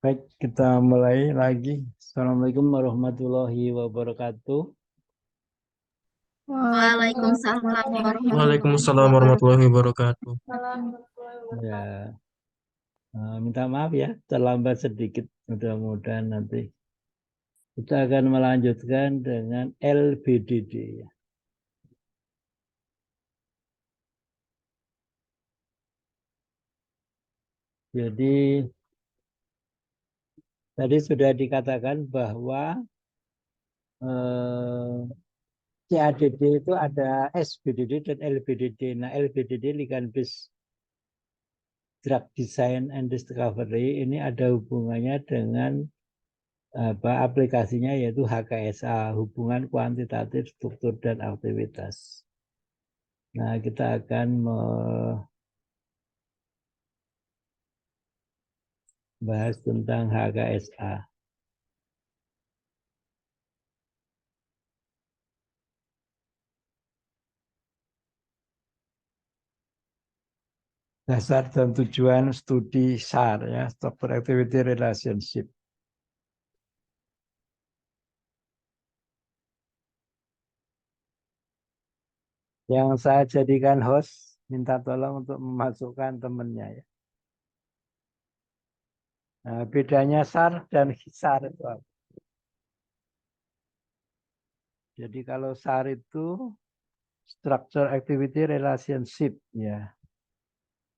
Baik, kita mulai lagi. Assalamualaikum warahmatullahi wabarakatuh. Waalaikumsalam warahmatullahi Waalaikumsalam warahmatullahi wabarakatuh. wabarakatuh. Ya, minta maaf ya, terlambat sedikit. Mudah-mudahan nanti kita akan melanjutkan dengan LBDD. Ya. Jadi tadi sudah dikatakan bahwa CADD itu ada SBDD dan LBDD. Nah, LBDD Ligand Based Drug Design and Discovery ini ada hubungannya dengan aplikasinya yaitu HKSA, hubungan kuantitatif struktur dan aktivitas. Nah, kita akan membahas tentang HKSA. Dasar dan tujuan studi SAR ya, Structure Activity Relationship. Yang saya jadikan host, minta tolong untuk memasukkan temannya ya. Nah, bedanya SAR dan HISAR itu apa? Jadi kalau SAR itu Structure Activity Relationship ya.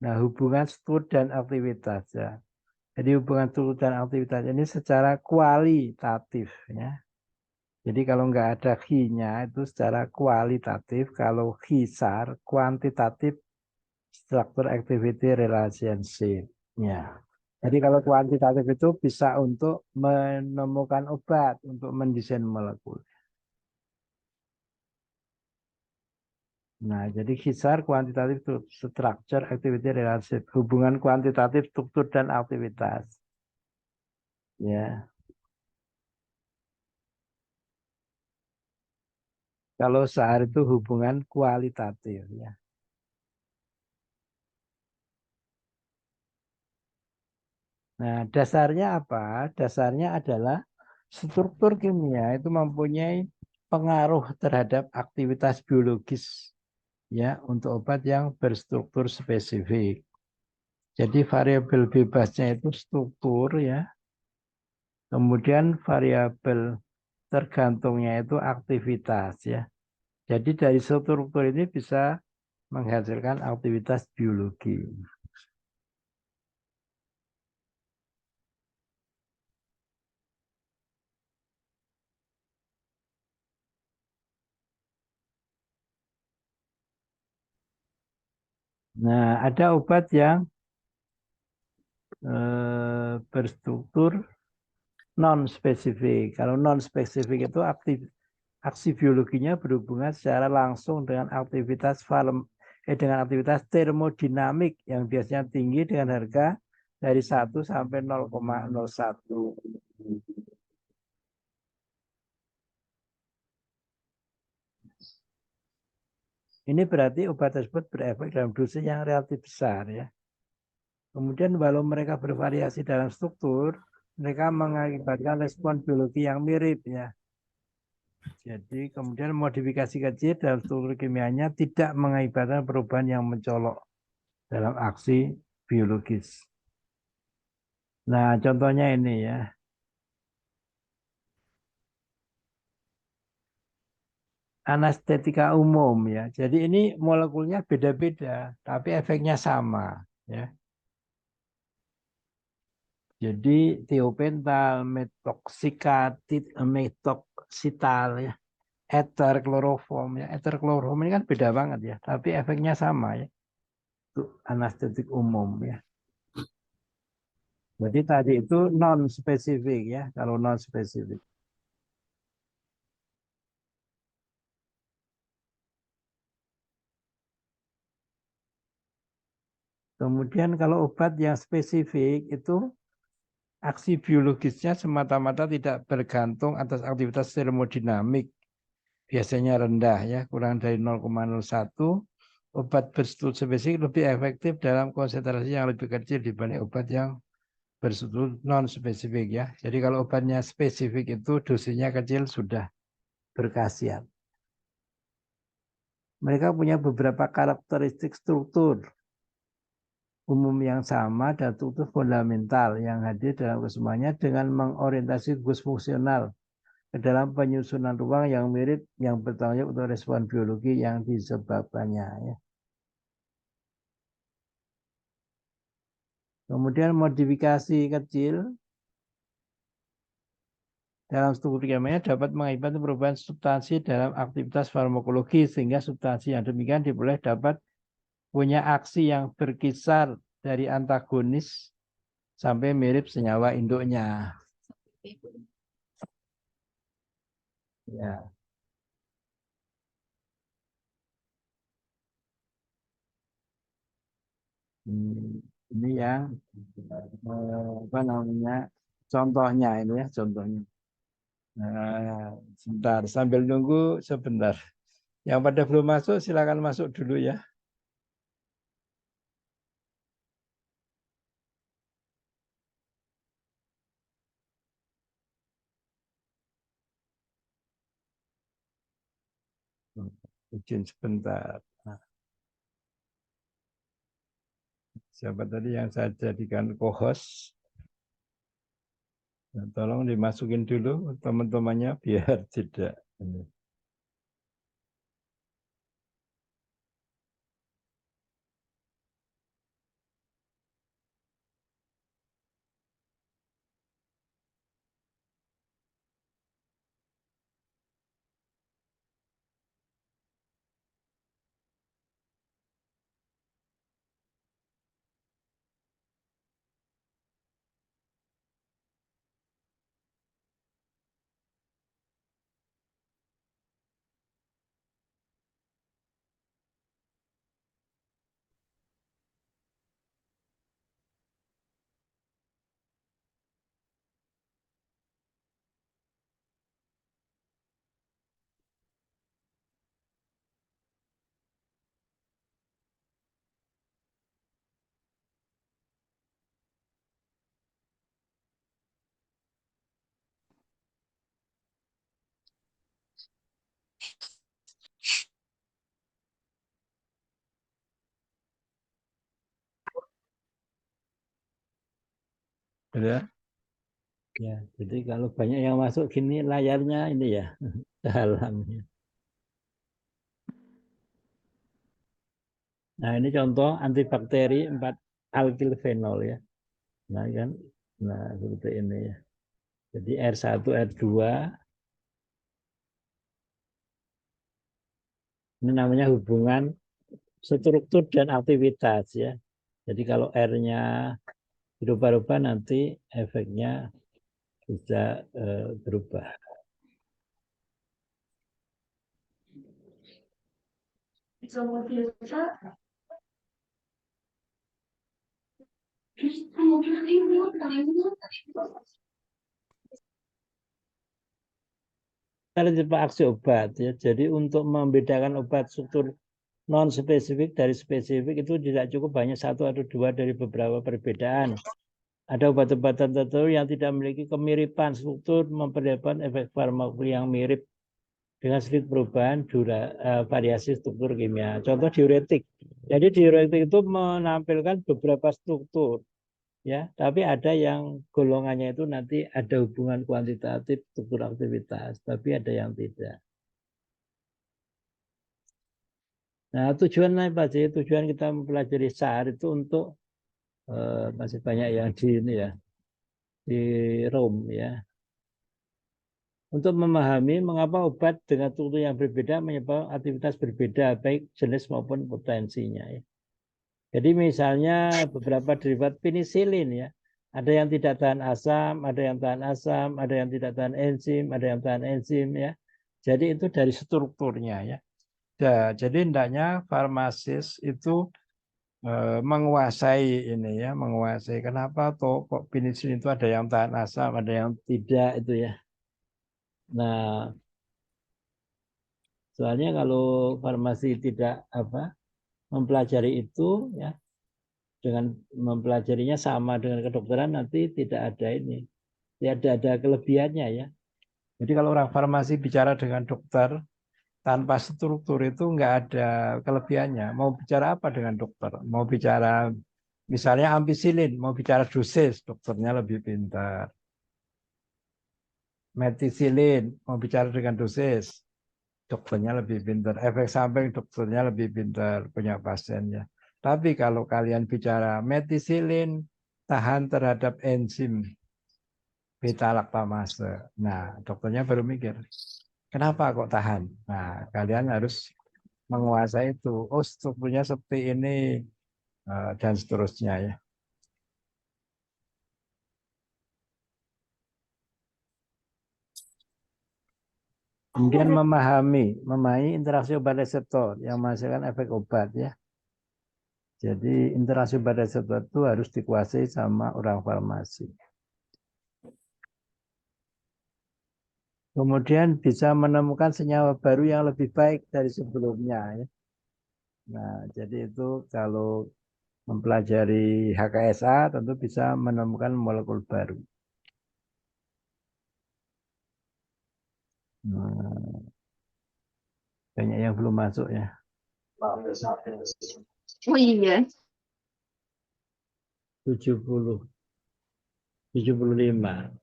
Nah, hubungan struktur dan aktivitas ya. Jadi hubungan struktur dan aktivitas ini secara kualitatif ya. Jadi kalau nggak ada he-nya itu secara kualitatif, kalau HISAR kuantitatif structure activity relationship. Ya. Jadi kalau kuantitatif itu bisa untuk menemukan obat, untuk mendesain molekul. Nah, jadi HISAR kuantitatif structure activity relationship, hubungan kuantitatif struktur dan aktivitas. Ya. Kalau SAR itu hubungan kualitatif ya. Nah, dasarnya apa? Dasarnya adalah struktur kimia itu mempunyai pengaruh terhadap aktivitas biologis ya untuk obat yang berstruktur spesifik. Jadi variabel bebasnya itu struktur ya. Kemudian variabel tergantungnya itu aktivitas ya. Jadi dari struktur ini bisa menghasilkan aktivitas biologi. Nah, ada obat yang berstruktur non spesifik. Kalau non spesifik itu aksi biologinya berhubungan secara langsung dengan aktivitas termodinamik yang biasanya tinggi dengan harga dari 1 sampai 0,01. Ini berarti obat tersebut berefek dalam dosis yang relatif besar ya. Kemudian walau mereka bervariasi dalam struktur, mereka mengakibatkan respon biologi yang mirip ya. Jadi kemudian modifikasi kecil dalam struktur kimianya tidak mengakibatkan perubahan yang mencolok dalam aksi biologis. Nah, contohnya ini ya. Anestetika umum ya. Jadi ini molekulnya beda-beda, tapi efeknya sama ya. Jadi tiopental, metoxital ya, ether kloroform ya. Ether kloroform ini kan beda banget ya, tapi efeknya sama ya. Itu anestetik umum ya. Jadi tadi itu non spesifik ya, kalau non spesifik. Kemudian kalau obat yang spesifik itu aksi biologisnya semata-mata tidak bergantung atas aktivitas termodinamik. Biasanya rendah ya, kurang dari 0,01. Obat berstruktur spesifik lebih efektif dalam konsentrasi yang lebih kecil dibanding obat yang berstruktur non spesifik ya. Jadi kalau obatnya spesifik itu dosisnya kecil sudah berkhasiat. Mereka punya beberapa karakteristik struktur umum yang sama dan struktur fundamental yang hadir dalam kesemuanya dengan mengorientasi gugus fungsional ke dalam penyusunan ruang yang mirip yang bertanggung jawab untuk respon biologi yang disebabkannya. Ya. Kemudian modifikasi kecil dalam struktur kimia dapat mengakibatkan perubahan substansi dalam aktivitas farmakologi sehingga substansi yang demikian diperoleh dapat punya aksi yang berkisar dari antagonis sampai mirip senyawa induknya. Ya. Ini yang apa namanya contohnya ini ya contohnya. Nah, sebentar sambil nunggu sebentar. Yang pada belum masuk silakan masuk dulu ya. Izin sebentar. Nah, siapa tadi yang saya jadikan co-host? Nah, tolong dimasukin dulu teman-temannya biar tidak. Ya. Ya, jadi kalau banyak yang masuk gini layarnya ini ya halangnya. Nah ini contoh antibakteri 4 alkilfenol ya. Nah kan, nah seperti ini ya. Jadi R1, R2 ini namanya hubungan struktur dan aktivitas ya. Jadi kalau R-nya berubah-ubah nanti efeknya bisa berubah. Cara aksi obat ya. Jadi untuk membedakan obat struktur non spesifik dari spesifik itu tidak cukup hanya satu atau dua dari beberapa perbedaan. Ada obat-obatan tertentu yang tidak memiliki kemiripan struktur memperlihatkan efek farmakologi yang mirip dengan sedikit perubahan variasi struktur kimia. Contoh diuretik. Jadi diuretik itu menampilkan beberapa struktur ya, tapi ada yang golongannya itu nanti ada hubungan kuantitatif struktur aktivitas, tapi ada yang tidak. Nah, tujuan apa sih? Tujuan kita mempelajari SAR itu untuk masih banyak yang di ini ya, di Rome ya. Untuk memahami mengapa obat dengan struktur yang berbeda menyebabkan aktivitas berbeda, baik jenis maupun potensinya ya. Jadi misalnya beberapa derivat penisilin ya, ada yang tidak tahan asam, ada yang tahan asam, ada yang tidak tahan enzim, ada yang tahan enzim ya. Jadi itu dari strukturnya ya. Ya, jadi hendaknya farmasis itu menguasai ini ya, menguasai kenapa toh kok penisilin itu ada yang tahan asam, ada yang tidak itu ya. Nah, soalnya kalau farmasi tidak apa mempelajari itu ya, dengan mempelajarinya sama dengan kedokteran nanti tidak ada ini. Tidak ada kelebihannya ya. Jadi kalau orang farmasi bicara dengan dokter tanpa struktur itu nggak ada kelebihannya. Mau bicara apa dengan dokter? Mau bicara misalnya ampicillin, mau bicara dosis, dokternya lebih pintar. Methicillin, mau bicara dengan dosis, dokternya lebih pintar. Efek samping dokternya lebih pintar punya pasiennya. Tapi kalau kalian bicara methicillin tahan terhadap enzim beta laktamase. Nah, dokternya baru mikir, kenapa kok tahan? Nah, kalian harus menguasai itu. Oh, strukturnya seperti ini dan seterusnya ya. Kemudian memahami interaksi obat reseptor yang menghasilkan efek obat ya. Jadi interaksi obat reseptor itu harus dikuasai sama orang farmasi. Kemudian bisa menemukan senyawa baru yang lebih baik dari sebelumnya ya. Nah, jadi itu kalau mempelajari HKSA tentu bisa menemukan molekul baru. Nah, banyak yang belum masuk ya. Oh iya. 70, 75.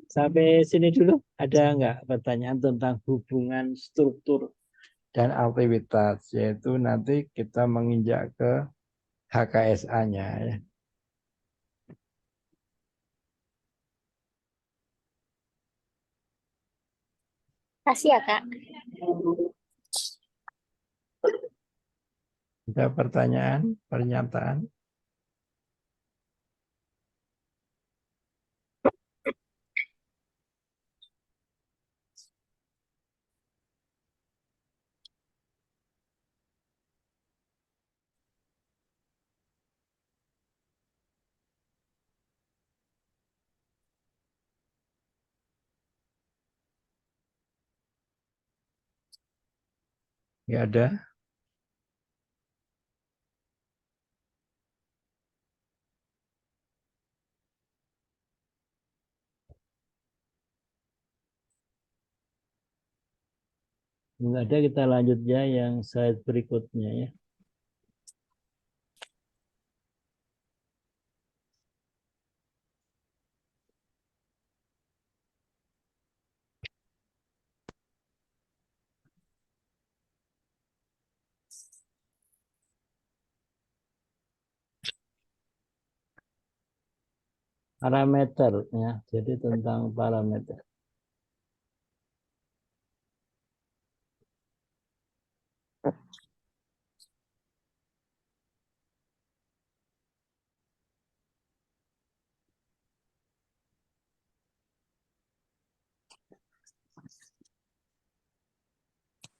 Sampai sini dulu. Ada nggak pertanyaan tentang hubungan struktur dan aktivitas? Yaitu nanti kita menginjak ke HKSA-nya ya. Kasih ya, Kak. Ada pertanyaan, pernyataan? Nggak ada. Nggak ada, kita lanjutnya yang slide berikutnya ya. Parameter ya, jadi tentang parameter.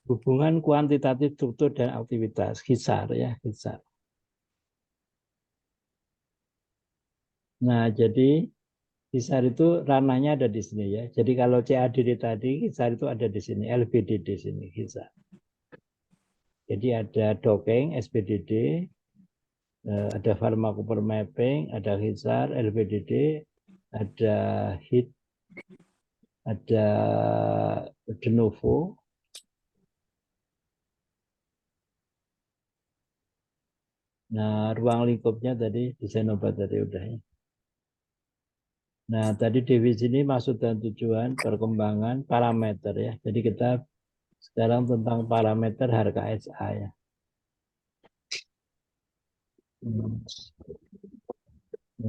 Hubungan kuantitatif struktur dan aktivitas, HISAR ya, HISAR. Nah, jadi HISAR itu ranahnya ada di sini ya. Jadi kalau CADD tadi, HISAR itu ada di sini, LBDD sini, HISAR. Jadi ada dokeng, SPDD, ada pharmacopour mapping, ada HISAR, LBDD, ada HIT, ada de novo. Nah, ruang lingkupnya tadi desain obat tadi udah ya. Nah, tadi definisi ini maksud dan tujuan, perkembangan, parameter ya. Jadi kita sekarang tentang parameter harga HKSA ya.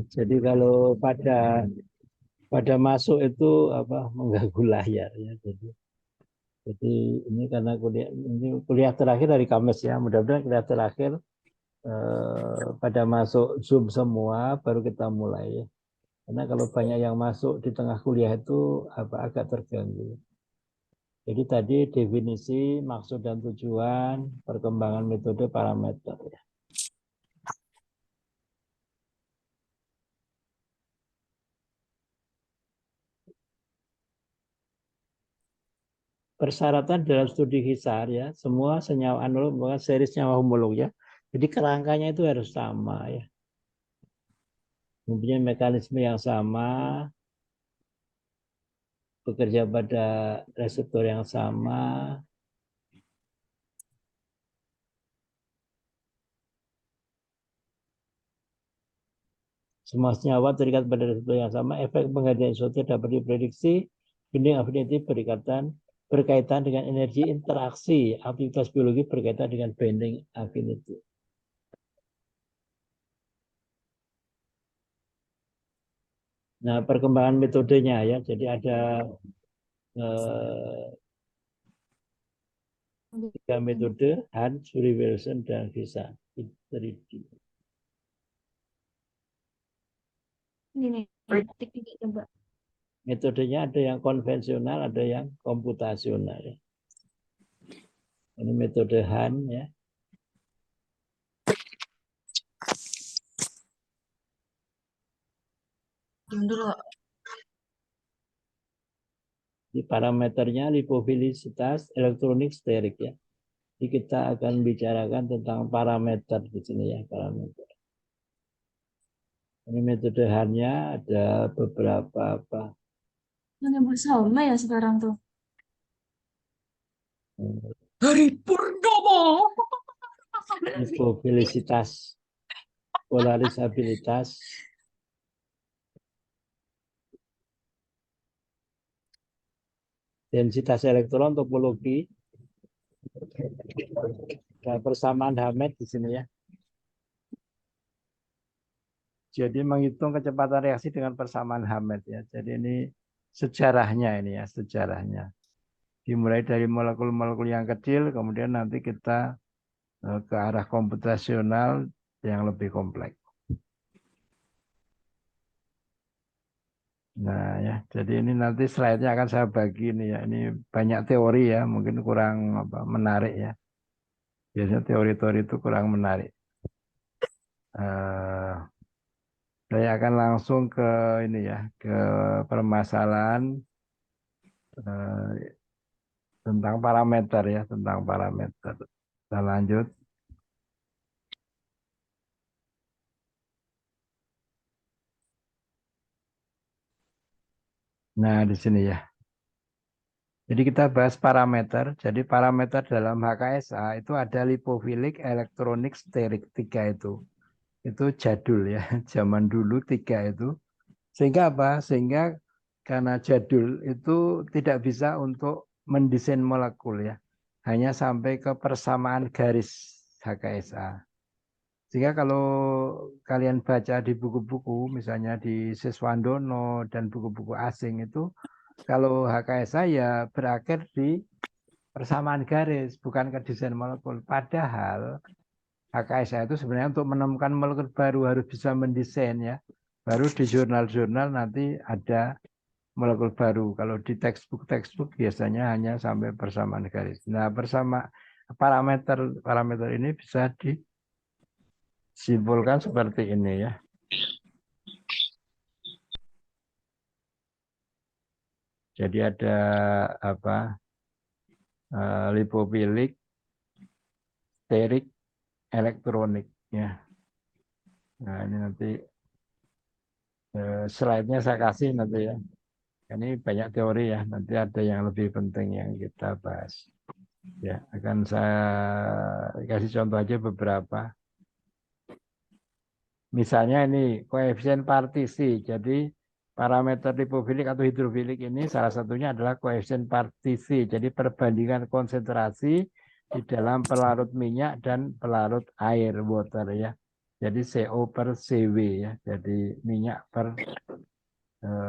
Jadi kalau pada masuk itu apa mengganggu layar ya. Jadi ini karena kuliah terakhir dari Kamis ya. Mudah-mudahan kuliah terakhir pada masuk Zoom semua baru kita mulai ya. Karena kalau banyak yang masuk di tengah kuliah itu agak terganggu. Jadi tadi definisi, maksud dan tujuan, perkembangan metode, parameter ya. Persyaratan dalam studi HISAR ya, semua senyawa analog merupakan seri senyawa homolog ya. Jadi kerangkanya itu harus sama ya. Mempunyai mekanisme yang sama, bekerja pada reseptor yang sama. Semua senyawa terikat pada reseptor yang sama. Efek penggantian isoter dapat diprediksi. Binding affinity berkaitan dengan energi interaksi. Aktivitas biologi berkaitan dengan binding affinity. Nah, perkembangan metodenya ya. Jadi ada 3 metode, Hahn, Curie-Wilson, dan Visa. 3D. Ini nih, teknik coba. Metodenya ada yang konvensional, ada yang komputasional. Ya. Ini metode Hahn ya. Dulu. Di parameternya lipofilisitas, elektronik, sterik ya. Jadi kita akan bicarakan tentang parameter di sini ya, parameter. Ini metode Hahn-nya ada beberapa apa? Menyebut sama ya sekarang tuh. Hmm. Hari Purnomo. Lipofilisitas, polarisabilitas, densitas elektron, topologi, dan persamaan Hammett di sini ya. Jadi menghitung kecepatan reaksi dengan persamaan Hammett ya. Jadi ini sejarahnya ini ya, sejarahnya. Dimulai dari molekul-molekul yang kecil, kemudian nanti kita ke arah komputasional yang lebih kompleks. Nah ya, jadi ini nanti slide-nya akan saya bagi ini ya. Ini banyak teori ya, mungkin kurang menarik ya. Biasanya teori-teori itu kurang menarik. Saya akan langsung ke ini ya, ke permasalahan tentang parameter ya, tentang parameter. Kita lanjut. Nah, di sini ya. Jadi kita bahas parameter. Jadi parameter dalam HKSA itu ada lipofilik, elektronik, sterik, 3 itu. Itu jadul ya, zaman dulu 3 itu. Sehingga apa? Sehingga karena jadul itu tidak bisa untuk mendesain molekul ya. Hanya sampai ke persamaan garis HKSA. Sehingga kalau kalian baca di buku-buku, misalnya di Siswandono dan buku-buku asing itu, kalau HKSA ya berakhir di persamaan garis, bukan ke desain molekul. Padahal HKSA itu sebenarnya untuk menemukan molekul baru harus bisa mendesain ya. Baru di jurnal-jurnal nanti ada molekul baru. Kalau di textbook biasanya hanya sampai persamaan garis. Nah, parameter ini bisa disimpulkan seperti ini ya. Jadi ada apa? Lipofilik, sterik, elektronik ya. Nah, ini nanti slide-nya saya kasih nanti ya. Ini banyak teori ya, nanti ada yang lebih penting yang kita bahas. Ya, akan saya kasih contoh aja beberapa. Misalnya ini koefisien partisi. Jadi parameter lipofilik atau hidrofilik ini salah satunya adalah koefisien partisi. Jadi perbandingan konsentrasi di dalam pelarut minyak dan pelarut air water ya. Jadi CO per CW ya. Jadi minyak per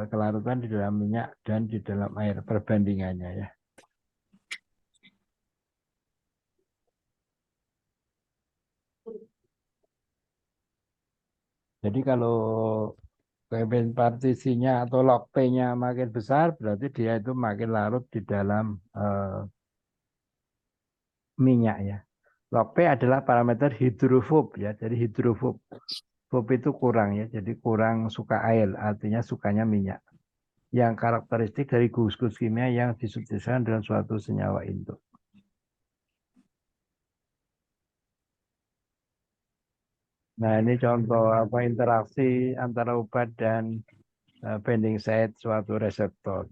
kelarutan di dalam minyak dan di dalam air perbandingannya ya. Jadi kalau koefisien partisinya atau log P-nya makin besar, berarti dia itu makin larut di dalam minyak ya. Log P adalah parameter hidrofob ya. Jadi hidrofob. Fob itu kurang ya. Jadi kurang suka air, artinya sukanya minyak. Yang karakteristik dari gugus-gugus kimia yang disubstitusikan dalam suatu senyawa induk. Nah, ini contoh apa interaksi antara obat dan binding site suatu reseptor.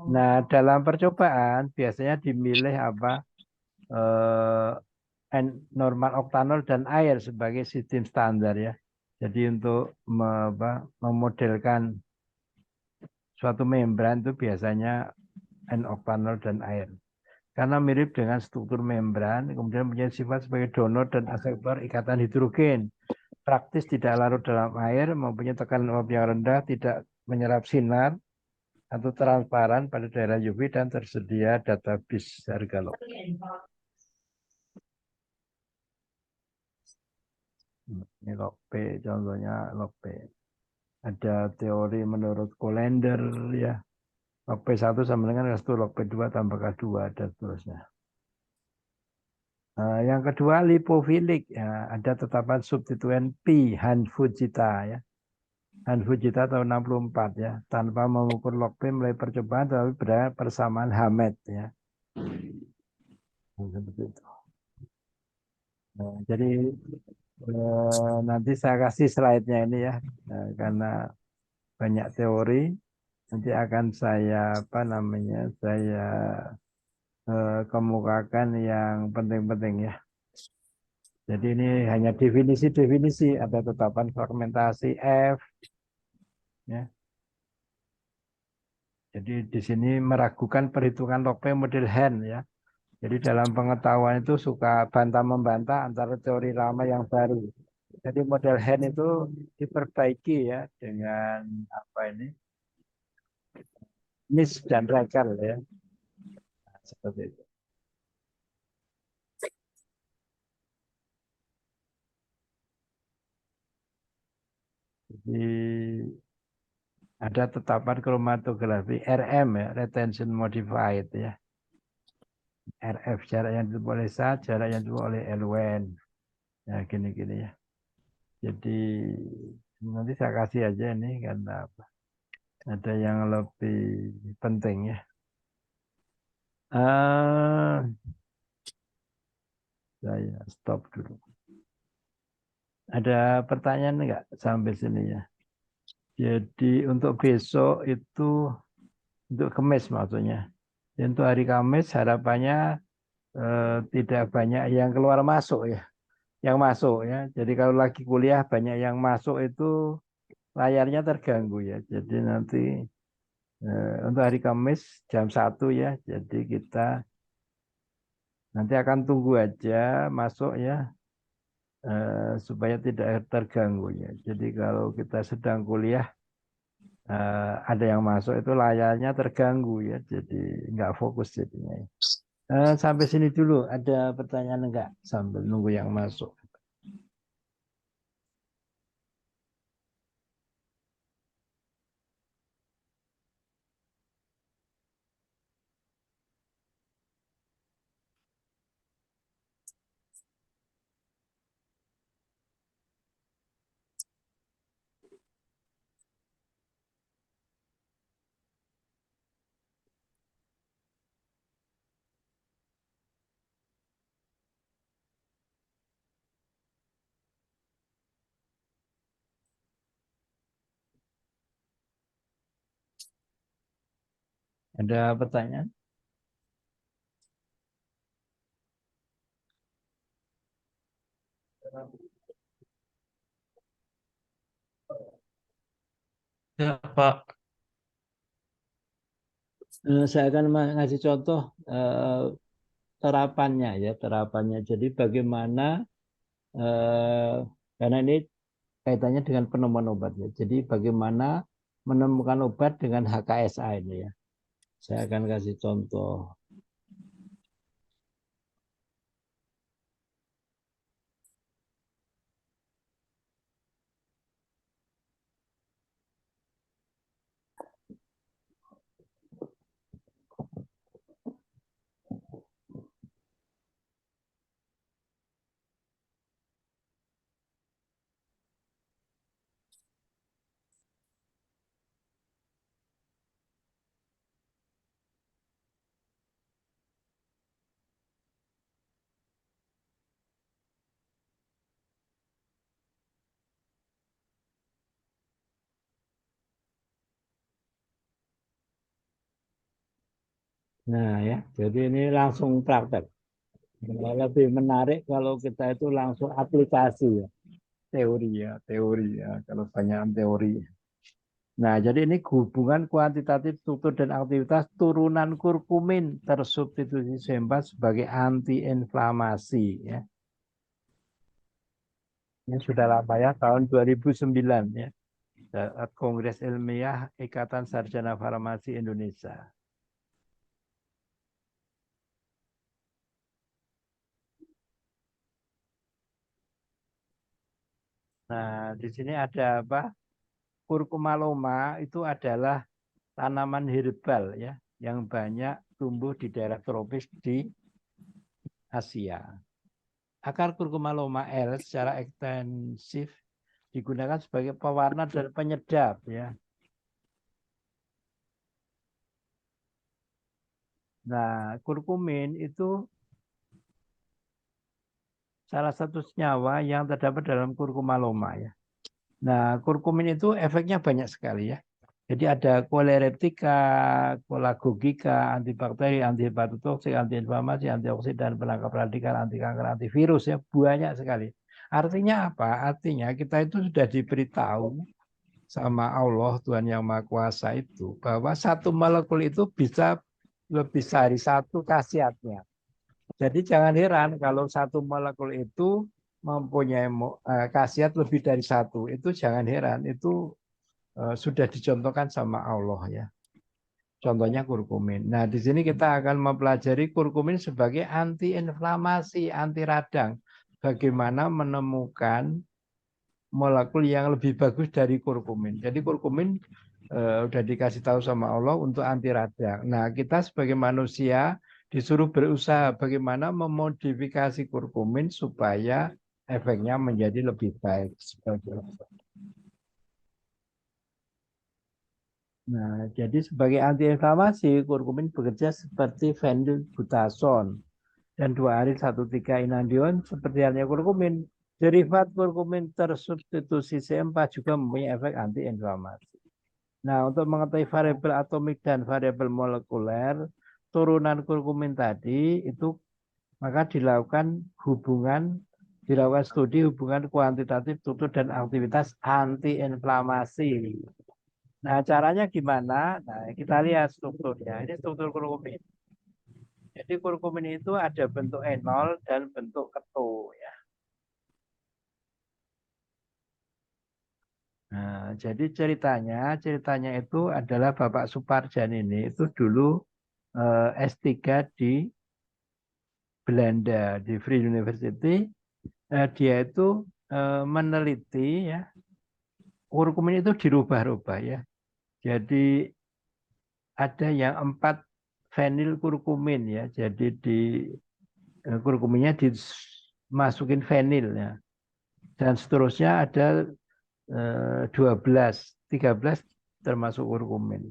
Nah, dalam percobaan biasanya dimilih apa normal oktanol dan air sebagai sistem standar ya. Jadi untuk memodelkan suatu membran itu biasanya N-oktanol dan air. Karena mirip dengan struktur membran, kemudian punya sifat sebagai donor dan akseptor ikatan hidrogen. Praktis tidak larut dalam air, mempunyai tekanan uap yang rendah, tidak menyerap sinar, atau transparan pada daerah UV dan tersedia database harga log. Ini log P, contohnya log P. Ada teori menurut Kolender ya. Log P1 sama dengan S1, log P2 tambah K2 dan seterusnya. Yang kedua lipofilik ya, ada tetapan substituen P Han Fujita ya. Han Fujita tahun 64 ya, tanpa mengukur log P mulai percobaan tapi pada persamaan Hamed ya. Seperti itu. Nah, jadi nanti saya kasih slide-nya ini ya, karena banyak teori. Nanti akan saya apa namanya saya kemukakan yang penting-penting ya. Jadi ini hanya definisi-definisi, ada tetapan fragmentasi F, ya. Jadi di sini meragukan perhitungan log P model Han ya. Jadi dalam pengetahuan itu suka bantah-membantah antara teori lama yang baru. Jadi model Han itu diperbaiki ya dengan apa ini Nis dan Rakel ya. Nah, seperti itu. Jadi ada tetapan kromatografi RM ya, retention modified ya. RF jarak yang ditentukan oleh SAT, jarak yang ditentukan oleh Lwn. Ya gini-gini ya. Jadi nanti saya kasih aja ini karena apa? Ada yang lebih penting ya. Saya stop dulu. Ada pertanyaan enggak sampai sini ya? Jadi untuk besok itu untuk Kamis maksudnya. Dan untuk hari Kamis harapannya tidak banyak yang keluar masuk ya. Yang masuk ya. Jadi kalau lagi kuliah banyak yang masuk itu layarnya terganggu ya. Jadi nanti untuk hari Kamis jam 1 ya. Jadi kita nanti akan tunggu aja masuk ya supaya tidak terganggu ya. Jadi kalau kita sedang kuliah ada yang masuk itu layarnya terganggu ya. Jadi nggak fokus jadinya. Sampai sini dulu. Ada pertanyaan enggak sambil nunggu yang masuk? Ada pertanyaan? Ya, Pak. Saya akan ngasih contoh terapannya ya, terapannya. Jadi bagaimana karena ini kaitannya dengan penemuan obat ya. Jadi bagaimana menemukan obat dengan HKSA ini ya. Saya akan kasih contoh. Nah ya, jadi ini langsung praktek. Lebih menarik kalau kita itu langsung aplikasi ya, teori ya, kalau banyak teori. Nah, jadi ini hubungan kuantitatif struktur dan aktivitas turunan kurkumin tersubstitusi sempat sebagai antiinflamasi ya. Ini sudah lama ya, tahun 2009 ya. Saat Kongres Ilmiah Ikatan Sarjana Farmasi Indonesia. Nah, di sini ada apa? Kurkuma loma itu adalah tanaman herbal ya, yang banyak tumbuh di daerah tropis di Asia. Akar kurkuma loma L secara ekstensif digunakan sebagai pewarna dan penyedap ya. Nah, kurkumin itu salah satu senyawa yang terdapat dalam kurkuma loma ya. Nah, kurkumin itu efeknya banyak sekali ya. Jadi ada koleretika, kolagogika, antibakteri, antihepatotoksik, antiinflamasi, antioksidan, penangkap radikal, anti kanker, antivirus ya, banyak sekali. Artinya apa? Artinya kita itu sudah diberitahu sama Allah Tuhan yang Maha Kuasa itu bahwa satu molekul itu bisa lebih dari satu khasiatnya. Jadi jangan heran kalau satu molekul itu mempunyai khasiat lebih dari satu. Itu jangan heran, itu sudah dicontohkan sama Allah ya. Contohnya kurkumin. Nah, di sini kita akan mempelajari kurkumin sebagai antiinflamasi, anti radang. Bagaimana menemukan molekul yang lebih bagus dari kurkumin. Jadi kurkumin udah dikasih tahu sama Allah untuk anti radang. Nah, kita sebagai manusia disuruh berusaha bagaimana memodifikasi kurkumin supaya efeknya menjadi lebih baik. Nah, jadi sebagai antiinflamasi, kurkumin bekerja seperti phenylbutazon dan 2-aryl-1,3-enandion seperti halnya kurkumin. Derivat kurkumin tersubstitusi C4 juga mempunyai efek antiinflamasi. Nah, untuk mengetahui variabel atomik dan variabel molekuler turunan kurkumin tadi itu maka dilakukan studi hubungan kuantitatif struktur dan aktivitas antiinflamasi. Nah, caranya gimana? Nah, kita lihat strukturnya. Ini struktur kurkumin. Jadi kurkumin itu ada bentuk enol dan bentuk keto ya. Nah, jadi ceritanya itu adalah Bapak Suparjan ini itu dulu S3 di Belanda di Free University. Dia itu meneliti ya kurkumin itu dirubah-rubah ya. Jadi ada yang 4 fenil kurkumin ya. Jadi di kurkuminnya dimasukin fenil ya. Dan seterusnya ada 12, 13 termasuk kurkumin.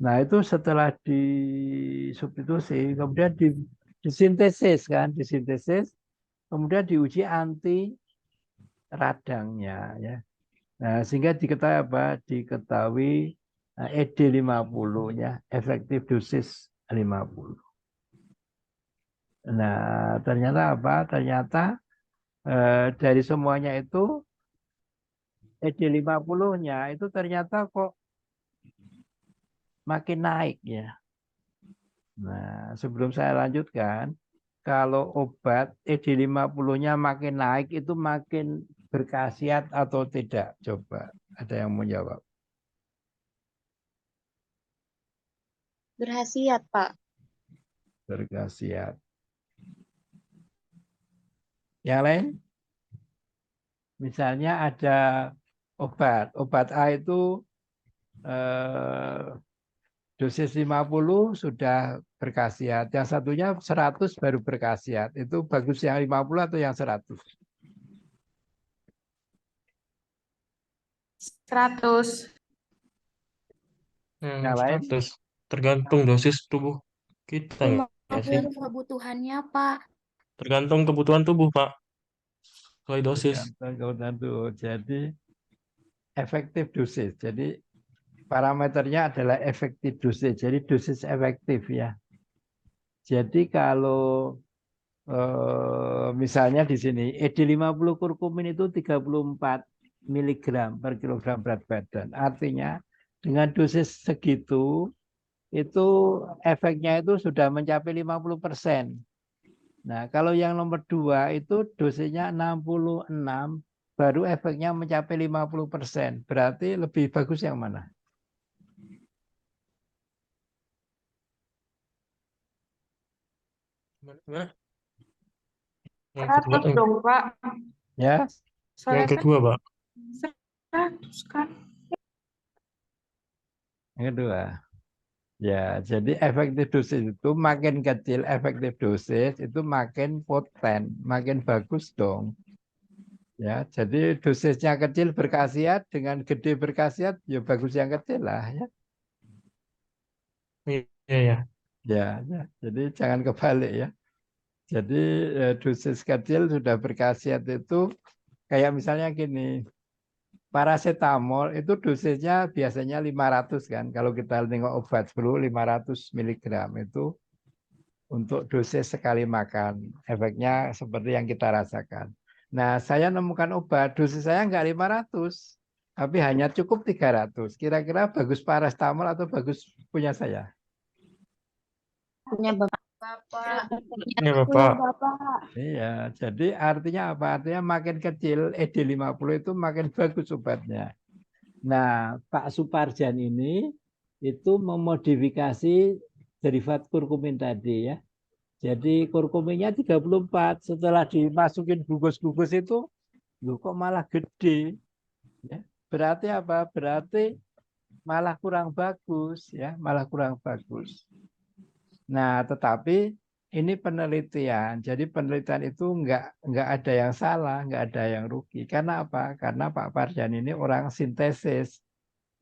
Nah, itu setelah disubstitusi kemudian disintesis kan, kemudian diuji anti radangnya ya. Nah, sehingga diketahui ED50 ya, efektif dosis 50. Nah, ternyata apa? Ternyata dari semuanya itu ED50-nya itu ternyata kok makin naik ya. Nah, sebelum saya lanjutkan, kalau obat ED50-nya makin naik itu makin berkhasiat atau tidak? Coba, ada yang mau jawab? Berhasiat, Pak. Berkhasiat. Yang lain? Misalnya ada obat A itu dosis 50 sudah berkhasiat. Yang satunya 100 baru berkhasiat. Itu bagus yang 50 atau yang 100? 100. Yang lain? 100. Tergantung dosis tubuh kita nggak sih? 50 kebutuhannya, Pak. Tergantung kebutuhan tubuh, Pak. Sesuai dosis. Jadi efektif dosis. Jadi parameternya adalah effective dosage. Jadi dosis efektif ya. Jadi kalau misalnya di sini ED50 kurkumin itu 34 mg per kilogram berat badan. Artinya dengan dosis segitu itu efeknya itu sudah mencapai 50%. Nah, kalau yang nomor 2 itu dosisnya 66 baru efeknya mencapai 50%. Berarti lebih bagus yang mana? Gimana? Yang kedua, 100 dong, Pak. Ya, yang kedua, Pak. 100 kan. yang kedua. Ya, jadi efektif dosis itu makin kecil efektif dosis itu makin poten, makin bagus dong. Ya, jadi dosisnya kecil berkhasiat dengan gede berkhasiat, ya bagus yang kecil lah ya. Iya, ya. Ya, jadi jangan kebalik ya. Jadi dosis kecil sudah berkhasiat itu kayak misalnya gini, paracetamol itu dosisnya biasanya 500 kan. Kalau kita tengok obat flu 500 mg itu untuk dosis sekali makan. Efeknya seperti yang kita rasakan. Nah, saya nemukan obat, dosis saya nggak 500, tapi hanya cukup 300. Kira-kira bagus paracetamol atau bagus punya saya? Punya Bapak. Ini Bapak. Iya, jadi artinya apa? Artinya makin kecil ED50 itu makin bagus obatnya. Nah, Pak Suparjan ini itu memodifikasi derivat kurkumin tadi ya. Jadi kurkuminnya 34, setelah dimasukin gugus-gugus itu, loh kok malah gede. Ya. Berarti apa? Berarti malah kurang bagus ya, malah kurang bagus. Nah, tetapi ini penelitian. Jadi penelitian itu enggak ada yang salah, enggak ada yang rugi. Karena apa? Karena Pak Parjan ini orang sintesis.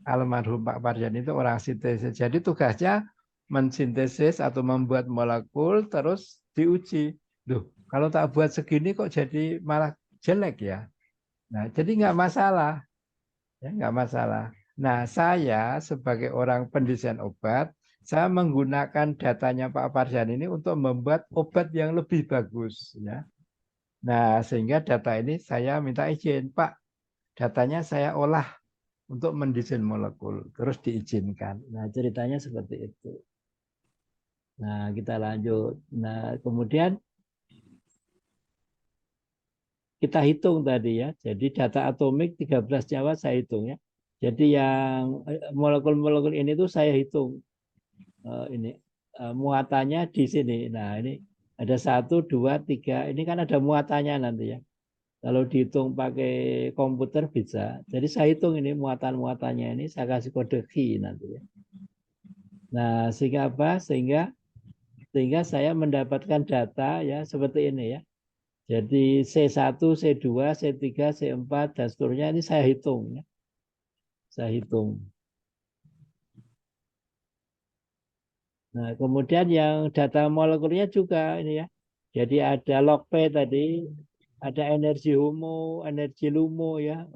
Almarhum Pak Parjan itu orang sintesis. Jadi tugasnya mensintesis atau membuat molekul terus diuji. Loh, kalau tak buat segini kok jadi malah jelek ya. Nah, jadi enggak masalah. Ya, enggak masalah. Nah, saya sebagai orang pendesain obat, saya menggunakan datanya Pak Parjan ini untuk membuat obat yang lebih bagus ya. Nah, sehingga data ini saya minta izin, Pak, datanya saya olah untuk mendesain molekul, terus diizinkan. Nah, ceritanya seperti itu. Nah, kita lanjut. Nah, kemudian kita hitung tadi ya. Jadi data atomik 13 nyawa saya hitung ya. Jadi yang molekul-molekul ini tuh saya hitung. Ini muatannya di sini. Nah, ini ada 1, 2, 3. Ini kan ada muatannya nanti ya. Kalau dihitung pakai komputer bisa. Jadi saya hitung ini muatan-muatannya ini, saya kasih kode key nanti ya. Nah, sehingga apa? Sehingga saya mendapatkan data ya seperti ini ya. Jadi C1, C2, C3, C4 dan seterusnya ini saya hitung ya. Saya hitung. Nah, kemudian yang data molekulnya juga ini ya. Jadi ada log P tadi, ada energi HUMO, energi LUMO ya.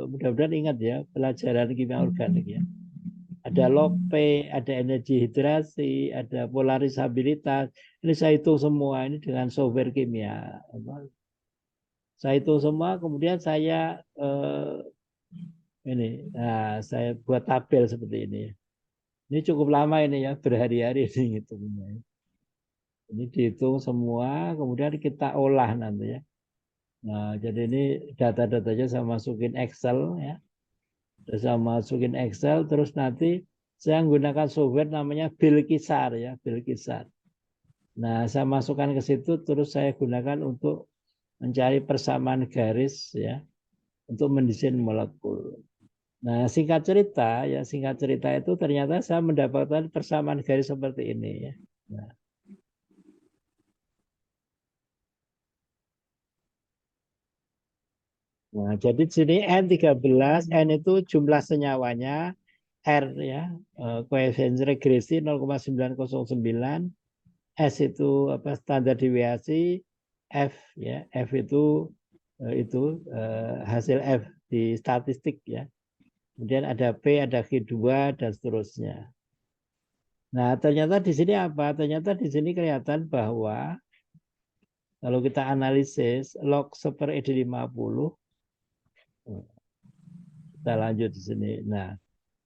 Mudah-mudahan ingat ya pelajaran kimia organik ya. Ada log P, ada energi hidrasi, ada polarisabilitas. Ini saya hitung semua ini dengan software kimia. Saya hitung semua, kemudian saya saya buat tabel seperti ini. Ini cukup lama ini ya, berhari-hari ini hitungnya. Ini dihitung semua, kemudian kita olah nanti ya. Nah, jadi ini data-datanya saya masukin Excel ya. Saya masukin Excel, terus nanti saya menggunakan software namanya Bilkisar ya, Bilkisar. Nah, saya masukkan ke situ, terus saya gunakan untuk mencari persamaan garis ya, untuk mendesain molekul. Nah, singkat cerita itu ternyata saya mendapatkan persamaan garis seperti ini ya. Nah, jadi di sini N13, N itu jumlah senyawanya, R ya, koefisien regresi 0,909, S itu apa standar deviasi, F ya, F itu hasil F di statistik ya. Kemudian ada P, ada Q2 dan seterusnya. Nah, ternyata di sini apa? Ternyata di sini kelihatan bahwa kalau kita analisis log 1/ED50, kita lanjut di sini. Nah,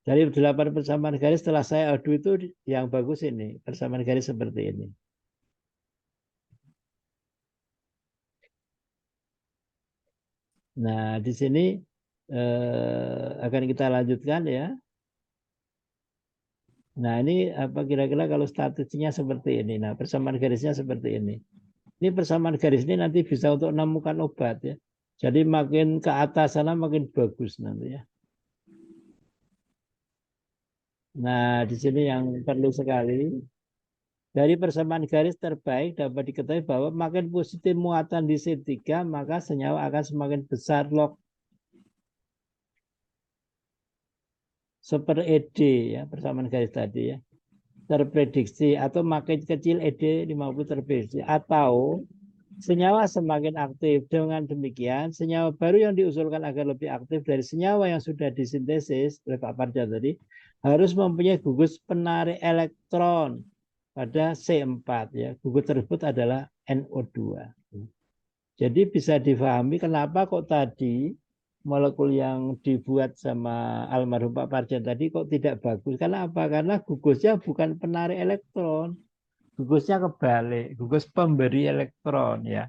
dari 8 persamaan garis setelah saya adu itu yang bagus ini, persamaan garis seperti ini. Nah, di sini akan kita lanjutkan ya. Nah, ini apa kira-kira kalau statistiknya seperti ini. Nah, persamaan garisnya seperti ini. Ini persamaan garis ini nanti bisa untuk menemukan obat ya. Jadi makin ke atas sana makin bagus nanti ya. Nah, di sini yang perlu sekali dari persamaan garis terbaik dapat diketahui bahwa makin positif muatan di C3 maka senyawa akan semakin besar log 1/ED ya, persamaan garis tadi ya. Terprediksi atau makin kecil ED50 terprediksi atau senyawa semakin aktif. Dengan demikian, senyawa baru yang diusulkan agar lebih aktif dari senyawa yang sudah disintesis oleh Pak Parja tadi harus mempunyai gugus penarik elektron pada C4 ya. Gugus tersebut adalah NO2. Jadi bisa difahami kenapa kok tadi molekul yang dibuat sama almarhum Pak Parjan tadi kok tidak bagus. Karena apa? Karena gugusnya bukan penarik elektron. Gugusnya kebalik, gugus pemberi elektron ya.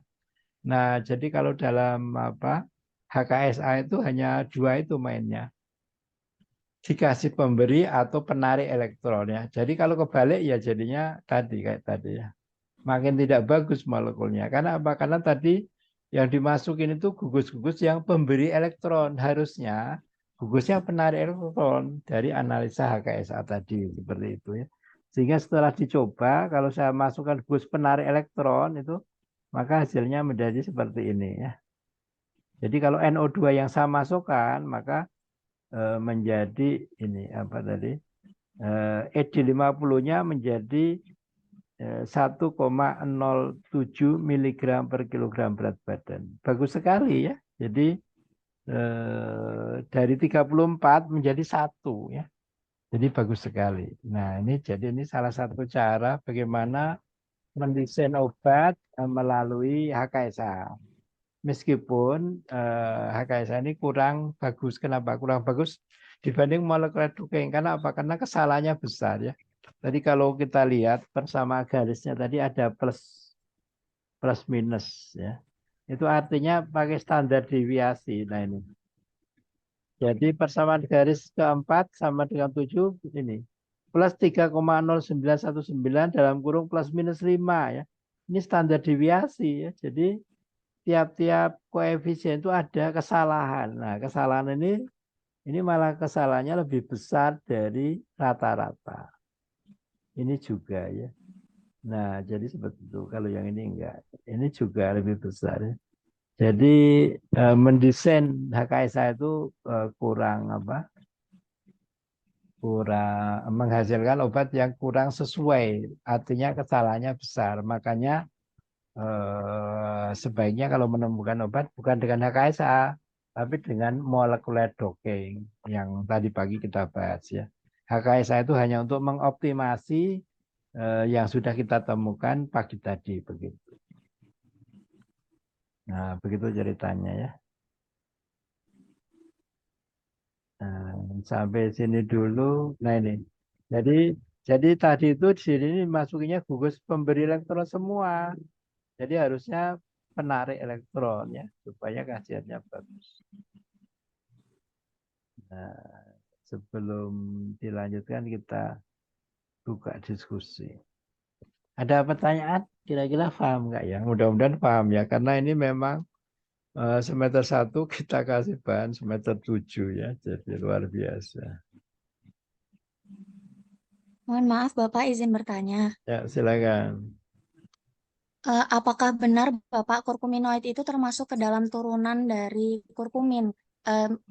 Nah, jadi kalau dalam HKSA itu hanya dua itu mainnya. Dikasih pemberi atau penarik elektron ya. Jadi kalau kebalik ya jadinya tadi kayak tadi ya. Makin tidak bagus molekulnya. Karena apa? Karena tadi yang dimasukin itu gugus-gugus yang pemberi elektron. Harusnya gugusnya penarik elektron dari analisa HKSA tadi seperti itu ya. Sehingga setelah dicoba kalau saya masukkan gugus penarik elektron itu maka hasilnya menjadi seperti ini ya. Jadi kalau NO2 yang saya masukkan maka menjadi ini apa tadi? ED50-nya menjadi 1,07 mg per kilogram berat badan. Bagus sekali ya. Jadi dari 34 menjadi 1 ya. Jadi bagus sekali. Nah, ini salah satu cara bagaimana mendesain obat melalui HKSA. Meskipun HKSA ini kurang bagus. Kenapa kurang bagus dibanding molekular duking? Karena apa? Karena kesalahannya besar ya. Tadi kalau kita lihat persamaan garisnya tadi ada plus minus ya. Itu artinya pakai standar deviasi. Nah ini. Jadi persamaan garis keempat sama dengan 7 ini. Plus 3,0919 dalam kurung plus minus 5 ya. Ini standar deviasi ya. Jadi tiap-tiap koefisien itu ada kesalahan. Nah, kesalahan ini malah kesalahannya lebih besar dari rata-rata. Ini juga ya. Nah, jadi seperti itu. Kalau yang ini enggak. Ini juga lebih besar ya. Jadi mendesain HKSA itu kurang menghasilkan obat yang kurang sesuai. Artinya kesalahannya besar. Makanya sebaiknya kalau menemukan obat bukan dengan HKSA, tapi dengan molekular docking yang tadi pagi kita bahas ya. HKSA itu hanya untuk mengoptimasi yang sudah kita temukan pagi tadi begitu. Nah, begitu ceritanya ya. Nah, sampai sini dulu. Nah ini. Jadi tadi itu di sini masukinnya gugus pemberi elektron semua. Jadi harusnya penarik elektron ya supaya khasiatnya bagus. Nah, sebelum dilanjutkan kita buka diskusi. Ada pertanyaan? Kira-kira paham nggak ya? Mudah-mudahan paham ya, karena ini memang semester 1 kita kasih bahan semester 7 ya, jadi luar biasa. Mohon maaf Bapak izin bertanya. Ya, silakan. Apakah benar Bapak kurkuminoid itu termasuk ke dalam turunan dari kurkumin?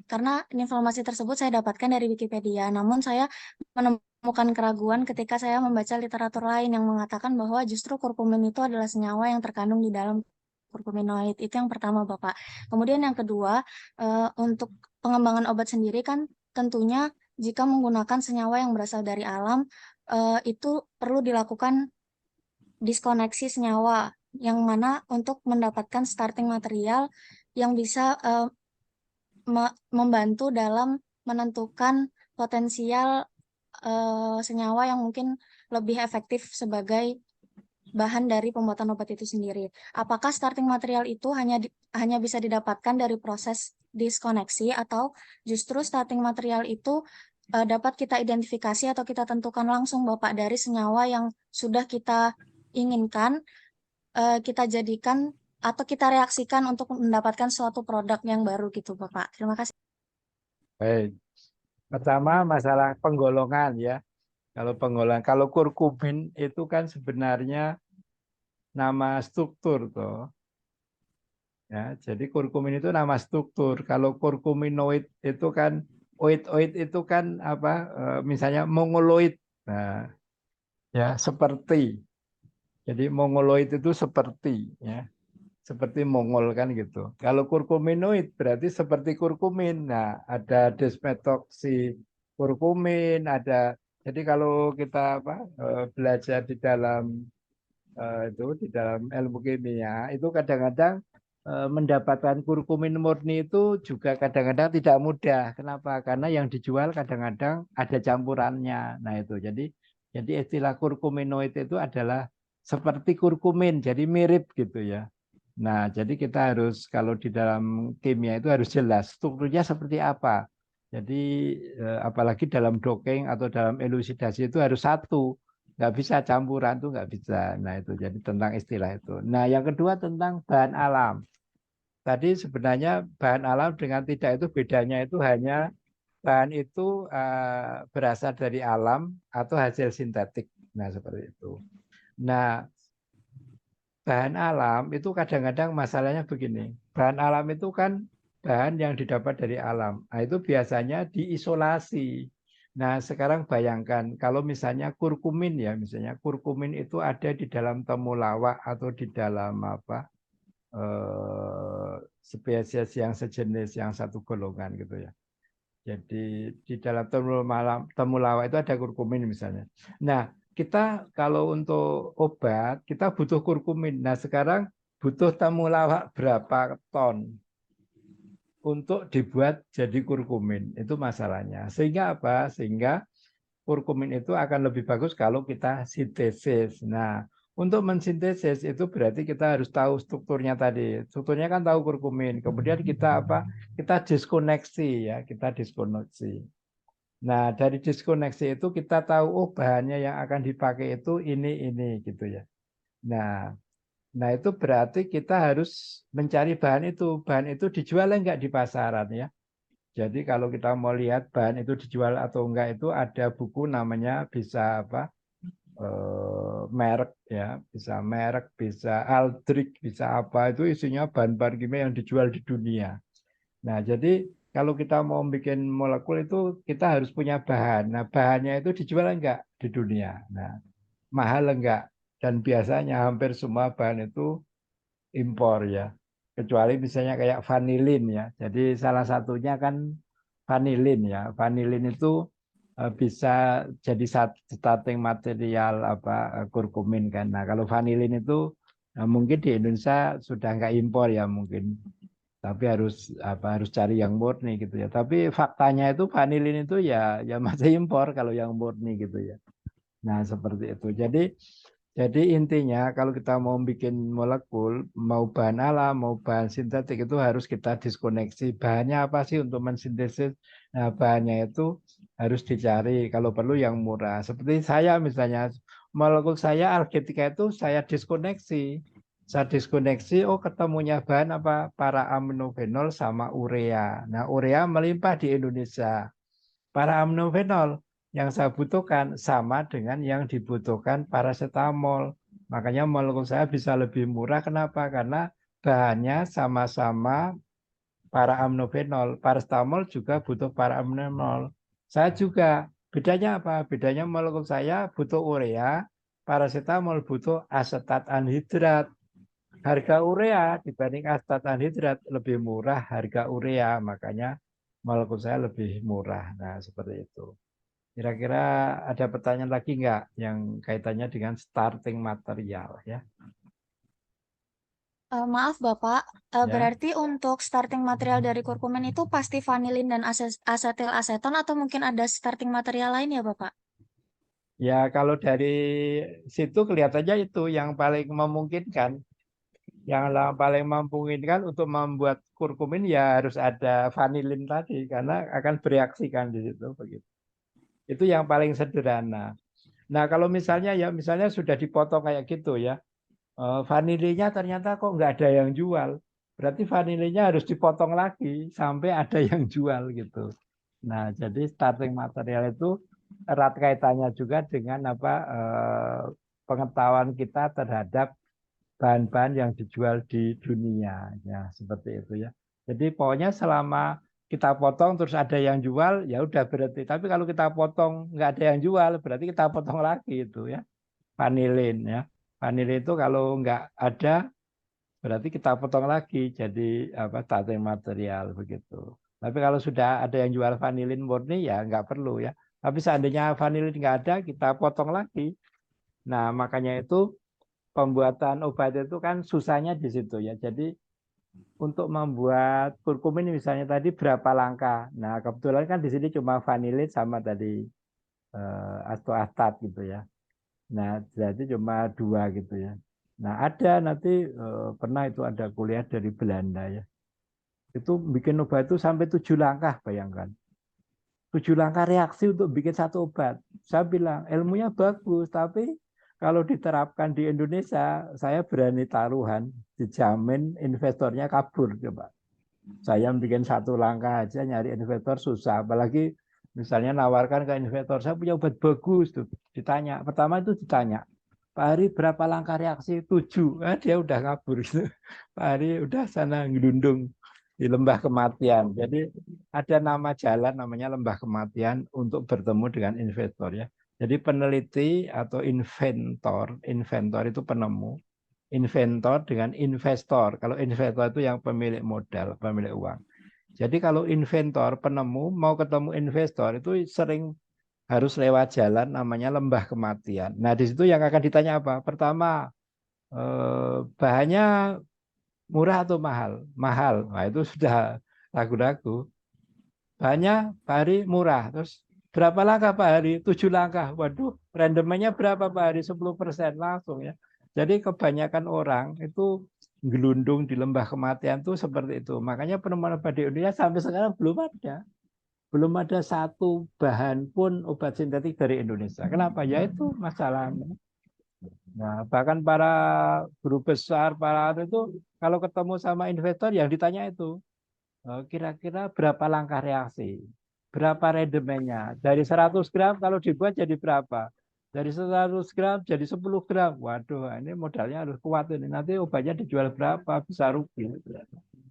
Karena informasi tersebut saya dapatkan dari Wikipedia, namun saya menemukan keraguan ketika saya membaca literatur lain yang mengatakan bahwa justru kurkumin itu adalah senyawa yang terkandung di dalam kurkuminoid. Itu yang pertama Bapak. Kemudian yang kedua, untuk pengembangan obat sendiri kan tentunya jika menggunakan senyawa yang berasal dari alam, itu perlu dilakukan diskoneksi senyawa, yang mana untuk mendapatkan starting material yang bisa membantu dalam menentukan potensial senyawa yang mungkin lebih efektif sebagai bahan dari pembuatan obat itu sendiri. Apakah starting material itu hanya bisa didapatkan dari proses diskoneksi, atau justru starting material itu dapat kita identifikasi atau kita tentukan langsung Bapak dari senyawa yang sudah kita inginkan, kita jadikan atau kita reaksikan untuk mendapatkan suatu produk yang baru gitu Bapak. Terima kasih. Baik. Pertama masalah penggolongan ya. Kalau kurkumin itu kan sebenarnya nama struktur toh. Ya, jadi kurkumin itu nama struktur. Kalau kurkuminoid itu kan oid itu kan apa? Misalnya mongoloid. Nah, ya seperti. Jadi mongoloid itu seperti ya. Seperti Mongol kan gitu. Kalau kurkuminoid berarti seperti kurkumin. Nah, ada desmetoksi kurkumin, ada. Jadi kalau kita belajar di dalam ilmu kimia itu kadang-kadang mendapatkan kurkumin murni itu juga kadang-kadang tidak mudah. Kenapa? Karena yang dijual kadang-kadang ada campurannya. Nah, itu. Jadi istilah kurkuminoid itu adalah seperti kurkumin, jadi mirip gitu ya. Nah, jadi kita harus kalau di dalam kimia itu harus jelas strukturnya seperti apa. Jadi apalagi dalam docking atau dalam elusidasi itu harus satu, nggak bisa campuran tuh nggak bisa. Nah itu jadi tentang istilah itu. Nah yang kedua tentang bahan alam. Tadi sebenarnya bahan alam dengan tidak itu bedanya itu hanya bahan itu berasal dari alam atau hasil sintetik. Nah seperti itu. Nah bahan alam itu kadang-kadang masalahnya begini. Bahan alam itu kan bahan yang didapat dari alam. Nah, itu biasanya diisolasi. Nah, sekarang bayangkan kalau misalnya kurkumin ya, misalnya kurkumin itu ada di dalam temulawak atau di dalam spesies yang sejenis yang satu golongan gitu ya. Jadi di dalam temulawak itu ada kurkumin misalnya. Nah, kita kalau untuk obat kita butuh kurkumin. Nah, sekarang butuh temulawak berapa ton untuk dibuat jadi kurkumin. Itu masalahnya. Sehingga apa? Sehingga kurkumin itu akan lebih bagus kalau kita sintesis. Nah, untuk mensintesis itu berarti kita harus tahu strukturnya tadi. Strukturnya kan tahu kurkumin. Kemudian kita apa? Kita diskoneksi ya, kita diskoneksi. Nah, dari diskoneksi itu kita tahu oh bahannya yang akan dipakai itu ini gitu ya. Nah, itu berarti kita harus mencari bahan itu. Bahan itu dijual enggak di pasaran ya. Jadi kalau kita mau lihat bahan itu dijual atau enggak itu ada buku namanya bisa apa merek ya, bisa merek, bisa Aldrich, bisa apa itu isinya bahan-bahan kimia yang dijual di dunia. Nah, jadi kalau kita mau bikin molekul itu kita harus punya bahan. Nah, bahannya itu dijual enggak di dunia. Nah, mahal enggak? Dan biasanya hampir semua bahan itu impor ya. Kecuali misalnya kayak vanilin ya. Jadi salah satunya kan vanilin ya. Vanilin itu bisa jadi starting material kurkumin kan. Nah, kalau vanilin itu mungkin di Indonesia sudah enggak impor ya mungkin. Tapi harus cari yang murni gitu ya. Tapi faktanya itu vanilin itu ya masih impor kalau yang murni gitu ya. Nah, seperti itu. Jadi intinya kalau kita mau bikin molekul, mau bahan alam, mau bahan sintetik itu harus kita diskoneksi. Bahannya apa sih untuk mensintesis? Nah, bahannya itu harus dicari. Kalau perlu yang murah. Seperti saya misalnya, molekul saya algetika itu saya diskoneksi. Saya diskoneksi, oh ketemunya bahan apa? Para aminofenol sama urea. Nah, urea melimpah di Indonesia. Para aminofenol yang saya butuhkan sama dengan yang dibutuhkan paracetamol. Makanya molekul saya bisa lebih murah. Kenapa? Karena bahannya sama-sama para aminofenol. Paracetamol juga butuh para aminofenol. Saya juga. Bedanya apa? Bedanya molekul saya butuh urea, paracetamol butuh asetat anhidrat. Harga urea dibanding asetat anhidrat lebih murah harga urea. Makanya molekul saya lebih murah. Nah, seperti itu. Kira-kira ada pertanyaan lagi nggak yang kaitannya dengan starting material ya? Maaf Bapak, Ya, berarti untuk starting material dari kurkumin itu pasti vanilin dan asetil aseton atau mungkin ada starting material lain ya Bapak? ya kalau dari situ kelihatannya itu yang paling memungkinkan. Paling memungkinkan untuk membuat kurkumin ya harus ada vanilin tadi karena akan bereaksi kan di situ begitu. Itu yang paling sederhana. Nah, kalau misalnya sudah dipotong kayak gitu ya, vanilinya ternyata kok nggak ada yang jual. Berarti vanilinya harus dipotong lagi sampai ada yang jual gitu. Nah, jadi starting material itu erat kaitannya juga dengan pengetahuan kita terhadap bahan-bahan yang dijual di dunia ya seperti itu ya. Jadi pokoknya selama kita potong terus ada yang jual ya udah berarti. Tapi kalau kita potong nggak ada yang jual berarti kita potong lagi itu ya. Vanilin ya. Vanilin itu kalau nggak ada berarti kita potong lagi jadi starting material begitu. Tapi kalau sudah ada yang jual vanilin murni ya nggak perlu ya. Tapi seandainya vanilin nggak ada kita potong lagi. Nah makanya itu pembuatan obat itu kan susahnya di situ ya. Jadi untuk membuat kurkumin misalnya tadi berapa langkah. Nah kebetulan kan di sini cuma vanilin sama tadi astoatat gitu ya. Nah jadi cuma dua gitu ya. Nah ada nanti pernah itu ada kuliah dari Belanda ya. Itu bikin obat itu sampai 7 langkah bayangkan. 7 langkah reaksi untuk bikin satu obat. Saya bilang ilmunya bagus, tapi kalau diterapkan di Indonesia, saya berani taruhan, dijamin investornya kabur coba. Saya bikin 1 langkah aja nyari investor susah, apalagi misalnya nawarkan ke investor, saya punya obat bagus tuh. Ditanya, pertama itu ditanya, Pak Hari berapa langkah reaksi? 7. Dia udah kabur gitu. Pak Hari udah sana ngelundung di lembah kematian. Jadi ada nama jalan namanya lembah kematian untuk bertemu dengan investor ya. Jadi peneliti atau inventor itu penemu, inventor dengan investor. Kalau investor itu yang pemilik modal, pemilik uang. Jadi kalau inventor, penemu mau ketemu investor itu sering harus lewat jalan namanya lembah kematian. Nah, di situ yang akan ditanya apa? Pertama, bahannya murah atau mahal? Mahal. Nah, itu sudah ragu-ragu. Bahannya Pak Hari murah. Terus berapa langkah Pak Hari? 7 langkah. Waduh, randomnya berapa Pak Hari? 10% langsung ya. Jadi kebanyakan orang itu gelundung di lembah kematian itu seperti itu. Makanya penemuan obat di Indonesia sampai sekarang belum ada. Belum ada satu bahan pun obat sintetik dari Indonesia. Kenapa? Ya itu masalahnya. Nah, bahkan para guru besar, para itu kalau ketemu sama investor yang ditanya itu, kira-kira berapa langkah reaksi? Berapa rendemennya? Dari 100 gram kalau dibuat jadi berapa? Dari 100 gram jadi 10 gram. Waduh, ini modalnya harus kuat ini. Nanti obatnya dijual berapa? Bisa rugi.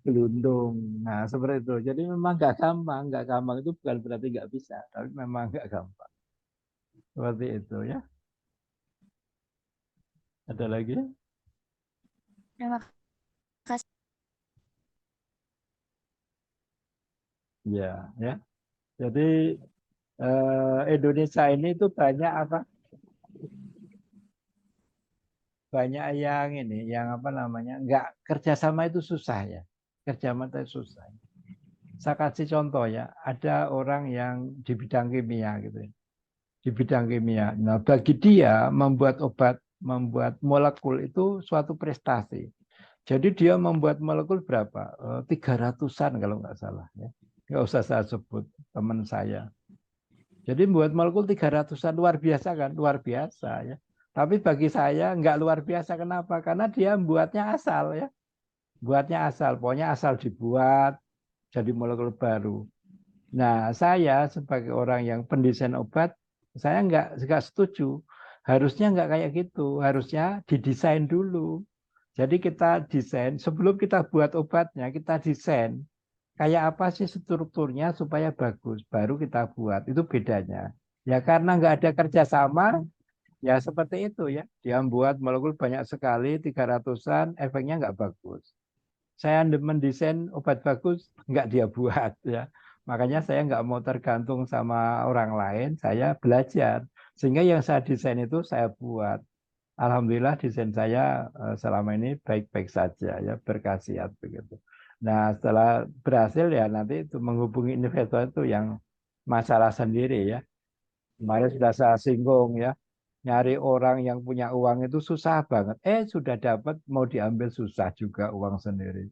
Gelundung. Nah, seperti itu. Jadi memang nggak gampang. Nggak gampang itu bukan berarti nggak bisa. Tapi memang nggak gampang. Seperti itu ya. Ada lagi? Terima kasih. Ya, ya. Jadi Indonesia ini itu banyak apa? Banyak yang ini, yang apa namanya? Nggak kerjasama itu susah ya. Kerjasama itu susah. Saya kasih contoh ya. Ada orang yang di bidang kimia gitu ya. Di bidang kimia. Nah, bagi dia membuat obat, membuat molekul itu suatu prestasi. Jadi dia membuat molekul berapa? 300-an kalau nggak salah. Ya. Nggak usah saya sebut, teman saya. Jadi membuat molekul 300-an luar biasa kan? Luar biasa ya. Tapi bagi saya nggak luar biasa. Kenapa? Karena dia membuatnya asal ya. Buatnya asal. Pokoknya asal dibuat jadi molekul baru. Nah, saya sebagai orang yang pendesain obat, saya nggak setuju. Harusnya nggak kayak gitu. Harusnya didesain dulu. Jadi kita desain, sebelum kita buat obatnya, kita desain. Kayak apa sih strukturnya supaya bagus. Baru kita buat. Itu bedanya. Ya karena nggak ada kerjasama, ya seperti itu ya. Dia membuat molekul banyak sekali, 300-an, efeknya nggak bagus. Saya mendesain obat bagus, nggak dia buat ya. Makanya saya nggak mau tergantung sama orang lain, saya belajar. Sehingga yang saya desain itu saya buat. Alhamdulillah desain saya selama ini baik-baik saja ya, berkhasiat begitu. Nah, setelah berhasil ya nanti itu menghubungi investor itu yang masalah sendiri ya. Kemarin sudah saya singgung ya, nyari orang yang punya uang itu susah banget. Sudah dapat mau diambil susah juga uang sendiri.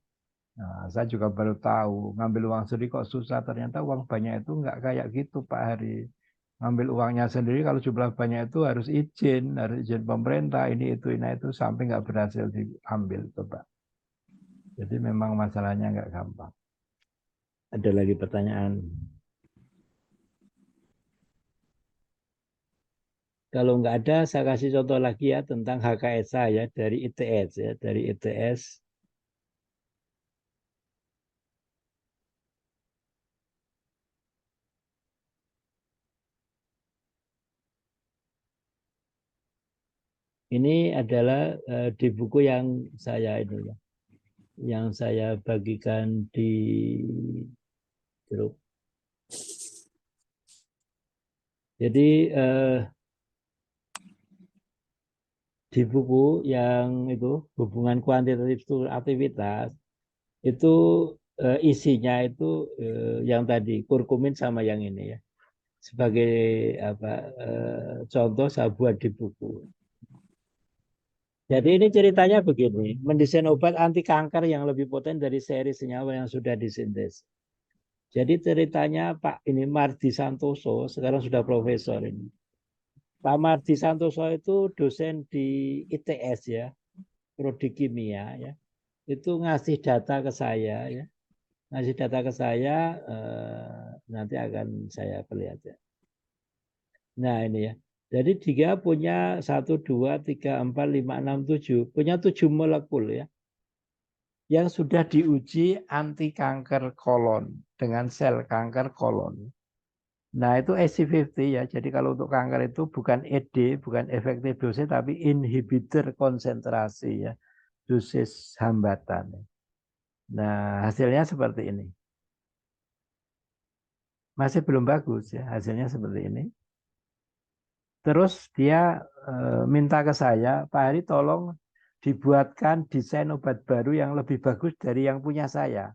Nah, saya juga baru tahu ngambil uang sendiri kok susah. Ternyata uang banyak itu nggak kayak gitu Pak Hari. Ngambil uangnya sendiri kalau jumlah banyak itu harus izin pemerintah ini itu sampai nggak berhasil diambil coba. Jadi memang masalahnya nggak gampang. Ada lagi pertanyaan? Kalau nggak ada, saya kasih contoh lagi ya tentang HKSA ya dari ITS ya dari ITS. Ini adalah di buku yang saya ini ya, yang saya bagikan di grup. Jadi di buku yang itu hubungan kuantitatif aktivitas itu isinya itu yang tadi kurkumin sama yang ini ya sebagai apa contoh saya buat di buku. Jadi ini ceritanya begini, mendesain obat anti kanker yang lebih poten dari seri senyawa yang sudah disintesis. Jadi ceritanya Pak ini Mardi Santoso sekarang sudah profesor ini. Pak Mardi Santoso itu dosen di ITS ya, prodi kimia ya. Itu ngasih data ke saya ya. Ngasih data ke saya nanti akan saya perlihatkan. Nah ini ya. Jadi dia punya 1, 2, 3, 4, 5, 6, 7. Punya 7 molekul ya. Yang sudah diuji anti kanker kolon dengan sel kanker kolon. Nah itu AC50 ya. Jadi kalau untuk kanker itu bukan ED, bukan efektif dosis, tapi inhibitor konsentrasi ya. Dosis hambatan. Nah hasilnya seperti ini. Masih belum bagus ya, hasilnya seperti ini. Terus dia minta ke saya, Pak Hari tolong dibuatkan desain obat baru yang lebih bagus dari yang punya saya.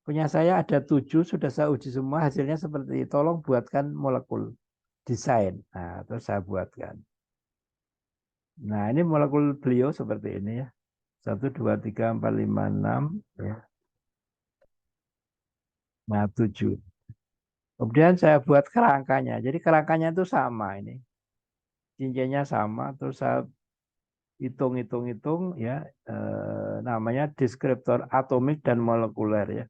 Punya saya ada 7, sudah saya uji semua, hasilnya seperti ini. Tolong buatkan molekul desain. Nah, terus saya buatkan. Nah, ini molekul beliau seperti ini ya. 1, 2, 3, 4, 5, 6. Ya. Nah, 7. Kemudian saya buat kerangkanya. Jadi kerangkanya itu sama ini. Cincinnya sama, terus saya hitung ya namanya deskriptor atomik dan molekuler ya.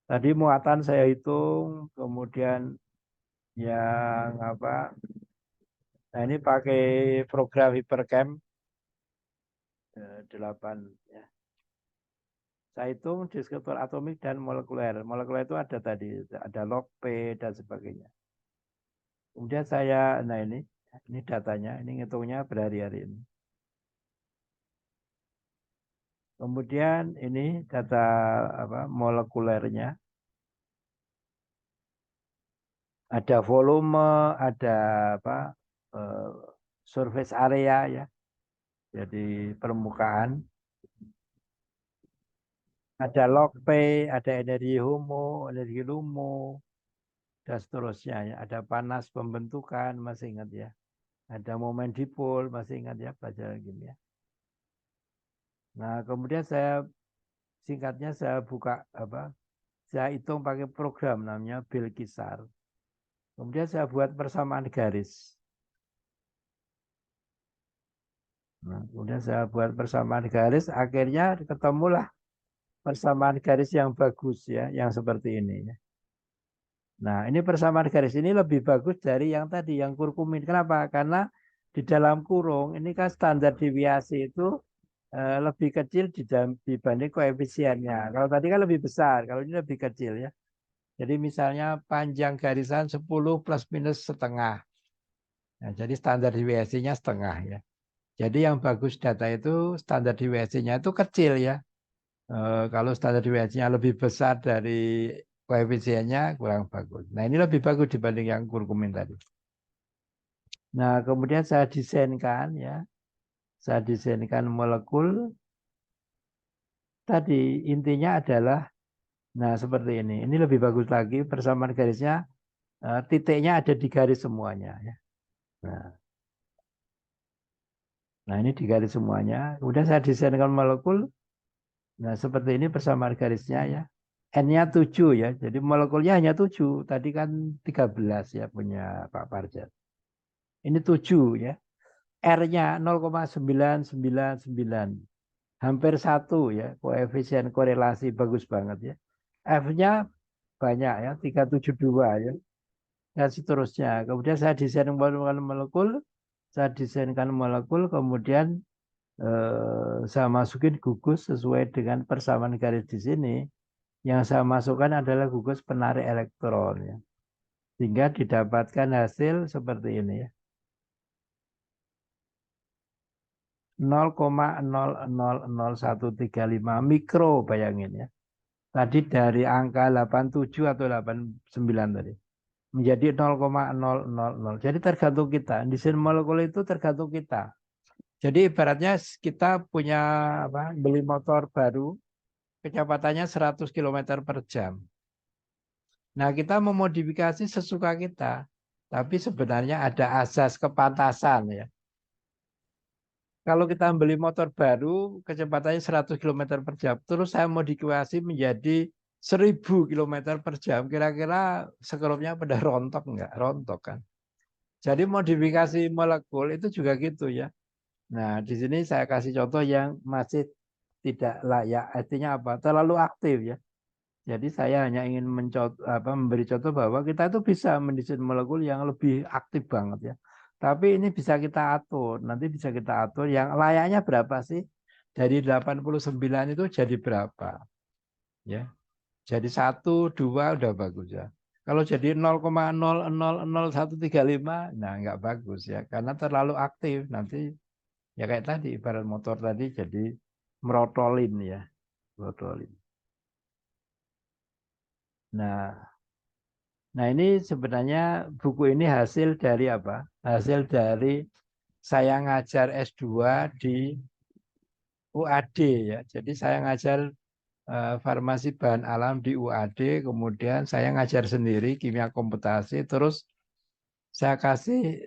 Tadi muatan saya hitung, kemudian yang apa? Nah ini pakai program Hypercam 8 ya. Saya hitung deskriptor atomik dan molekuler. Molekuler itu ada tadi, ada log P dan sebagainya. Kemudian saya, nah ini datanya, ini ngitungnya berhari-hari ini. Kemudian ini data apa molekulernya. Ada volume, ada apa surface area ya. Jadi permukaan. Ada log P, ada energi homo, energi lumo, dan seterusnya ya. Ada panas pembentukan, masih ingat ya. Ada momen dipol, masih ingat ya pelajaran kimia. Nah, kemudian singkatnya saya buka apa? Saya hitung pakai program namanya Bilkisar. Kemudian saya buat persamaan garis. Nah, kemudian saya buat persamaan garis, akhirnya ketemulah persamaan garis yang bagus ya, yang seperti ini. Nah, ini persamaan garis ini lebih bagus dari yang tadi, yang kurkumin. Kenapa? Karena di dalam kurung ini kan standar deviasi itu lebih kecil dibanding koefisiennya. Kalau tadi kan lebih besar, kalau ini lebih kecil ya. Jadi misalnya panjang garisan 10 plus minus setengah. Nah, jadi standar deviasinya setengah ya. Jadi yang bagus data itu standar deviasinya itu kecil ya. Kalau standar deviasinya lebih besar dari koefisiennya kurang bagus. Nah, ini lebih bagus dibanding yang kurkumin tadi. Nah, kemudian saya desainkan ya. Saya desainkan molekul tadi intinya adalah nah seperti ini. Ini lebih bagus lagi persamaan garisnya titiknya ada di garis semuanya ya. Nah, ini di garis semuanya. Kemudian saya desainkan molekul. Nah, seperti ini persamaan garisnya ya. N-nya 7 ya. Jadi molekulnya hanya 7. Tadi kan 13 ya punya Pak Parjat. Ini 7 ya. R-nya 0,999. Hampir 1 ya. Koefisien korelasi bagus banget ya. F-nya banyak ya. 372 ya. Dan seterusnya. Kemudian saya desainkan molekul. Saya desainkan molekul. Kemudian saya masukin gugus sesuai dengan persamaan garis di sini. Yang saya masukkan adalah gugus penarik elektron ya. Sehingga didapatkan hasil seperti ini ya. 0,000135 mikro bayangin ya. Tadi dari angka 87 atau 89 tadi. Menjadi 0,000. Jadi tergantung kita. Desain molekul itu tergantung kita. Jadi ibaratnya kita punya beli motor baru, kecepatannya 100 km per jam. Nah, kita memodifikasi sesuka kita. Tapi sebenarnya ada asas kepantasan ya. Kalau kita beli motor baru, kecepatannya 100 km per jam, terus saya modifikasi menjadi 1000 km per jam, kira-kira skrupnya pada rontok enggak? Rontok kan. Jadi modifikasi molekul itu juga gitu ya. Nah, di sini saya kasih contoh yang masih tidak layak, artinya apa? Terlalu aktif ya. Jadi saya hanya ingin memberi contoh bahwa kita itu bisa mendesain molekul yang lebih aktif banget ya. Tapi ini bisa kita atur, nanti bisa kita atur yang layaknya berapa sih? Dari 89 itu jadi berapa? Ya. Jadi 1, 2 udah bagus ya. Kalau jadi 0,000135, nah nggak bagus ya, karena terlalu aktif. Nanti ya kayak tadi, ibarat motor tadi jadi merotolin ya, merotolin. Nah, ini sebenarnya buku ini hasil dari apa? Hasil dari saya ngajar S2 di UAD ya. Jadi saya ngajar farmasi bahan alam di UAD, kemudian saya ngajar sendiri kimia komputasi, terus saya kasih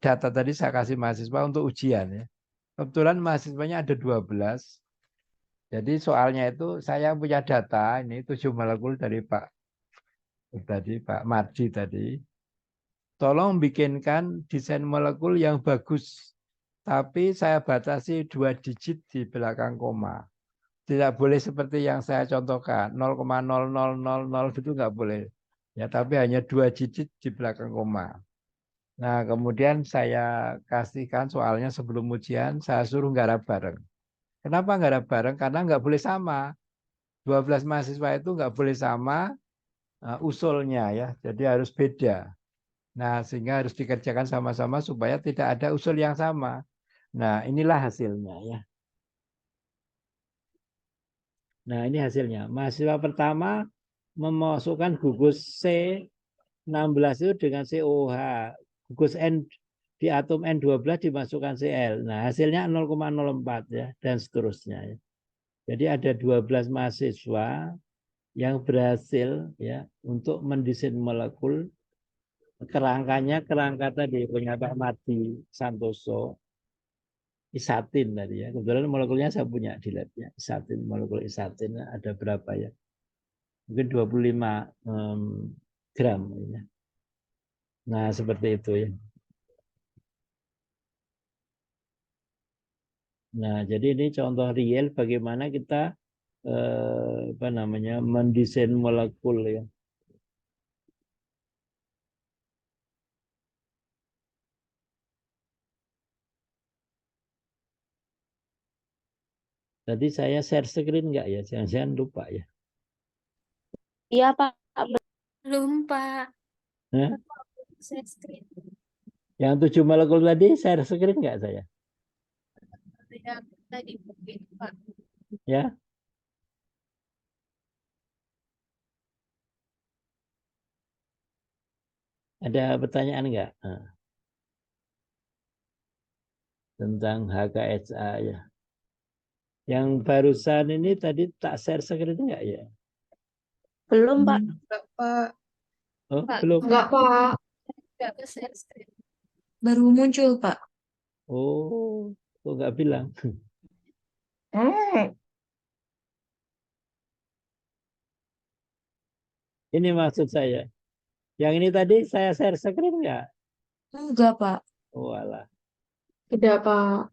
data tadi saya kasih mahasiswa untuk ujian ya. Kebetulan mahasiswanya ada 12. Jadi soalnya itu saya punya data ini 7 molekul dari Pak Mardi tadi. Tolong bikinkan desain molekul yang bagus. Tapi saya batasi 2 digit di belakang koma. Tidak boleh seperti yang saya contohkan. 0,0000 itu nggak boleh. Ya, tapi hanya 2 digit di belakang koma. Nah, kemudian saya kasihkan soalnya sebelum ujian, saya suruh garap bareng. Kenapa garap bareng? Karena nggak boleh sama. 12 mahasiswa itu nggak boleh sama usulnya ya. Jadi harus beda. Nah, sehingga harus dikerjakan sama-sama supaya tidak ada usul yang sama. Nah, inilah hasilnya ya. Nah, ini hasilnya. Mahasiswa pertama memasukkan gugus C16 itu dengan COH. Gugus N di atom N12 dimasukkan Cl. Nah, hasilnya 0,04 ya dan seterusnya ya. Jadi ada 12 mahasiswa yang berhasil ya untuk mendesain molekul kerangkanya kerangka tadi punya Pak Mardi Santoso isatin tadi ya. Kebetulan molekulnya saya punya di labnya. Isatin, molekul isatin ada berapa ya? Mungkin 25 gram ya. Nah, seperti itu ya. Nah, jadi ini contoh real bagaimana kita mendesain molekul ya. Tadi saya share screen enggak ya? Jangan-jangan lupa ya. Iya, Pak. Belum, Pak. Hah? Share screen. Yang 7 molekul tadi share screen enggak saya? Tadi, Pak. Ya. Ada pertanyaan enggak tentang HKSA ya? Yang barusan ini tadi tak share screen enggak ya? Belum, Pak. Enggak, Pak. Oh, Pak, belum. Enggak, Pak. Enggak ke share screen. Baru muncul, Pak. Oh, kok enggak bilang? Ini maksud saya. Yang ini tadi saya share screen enggak? Enggak, Pak. Oh, alah. Tidak, Pak.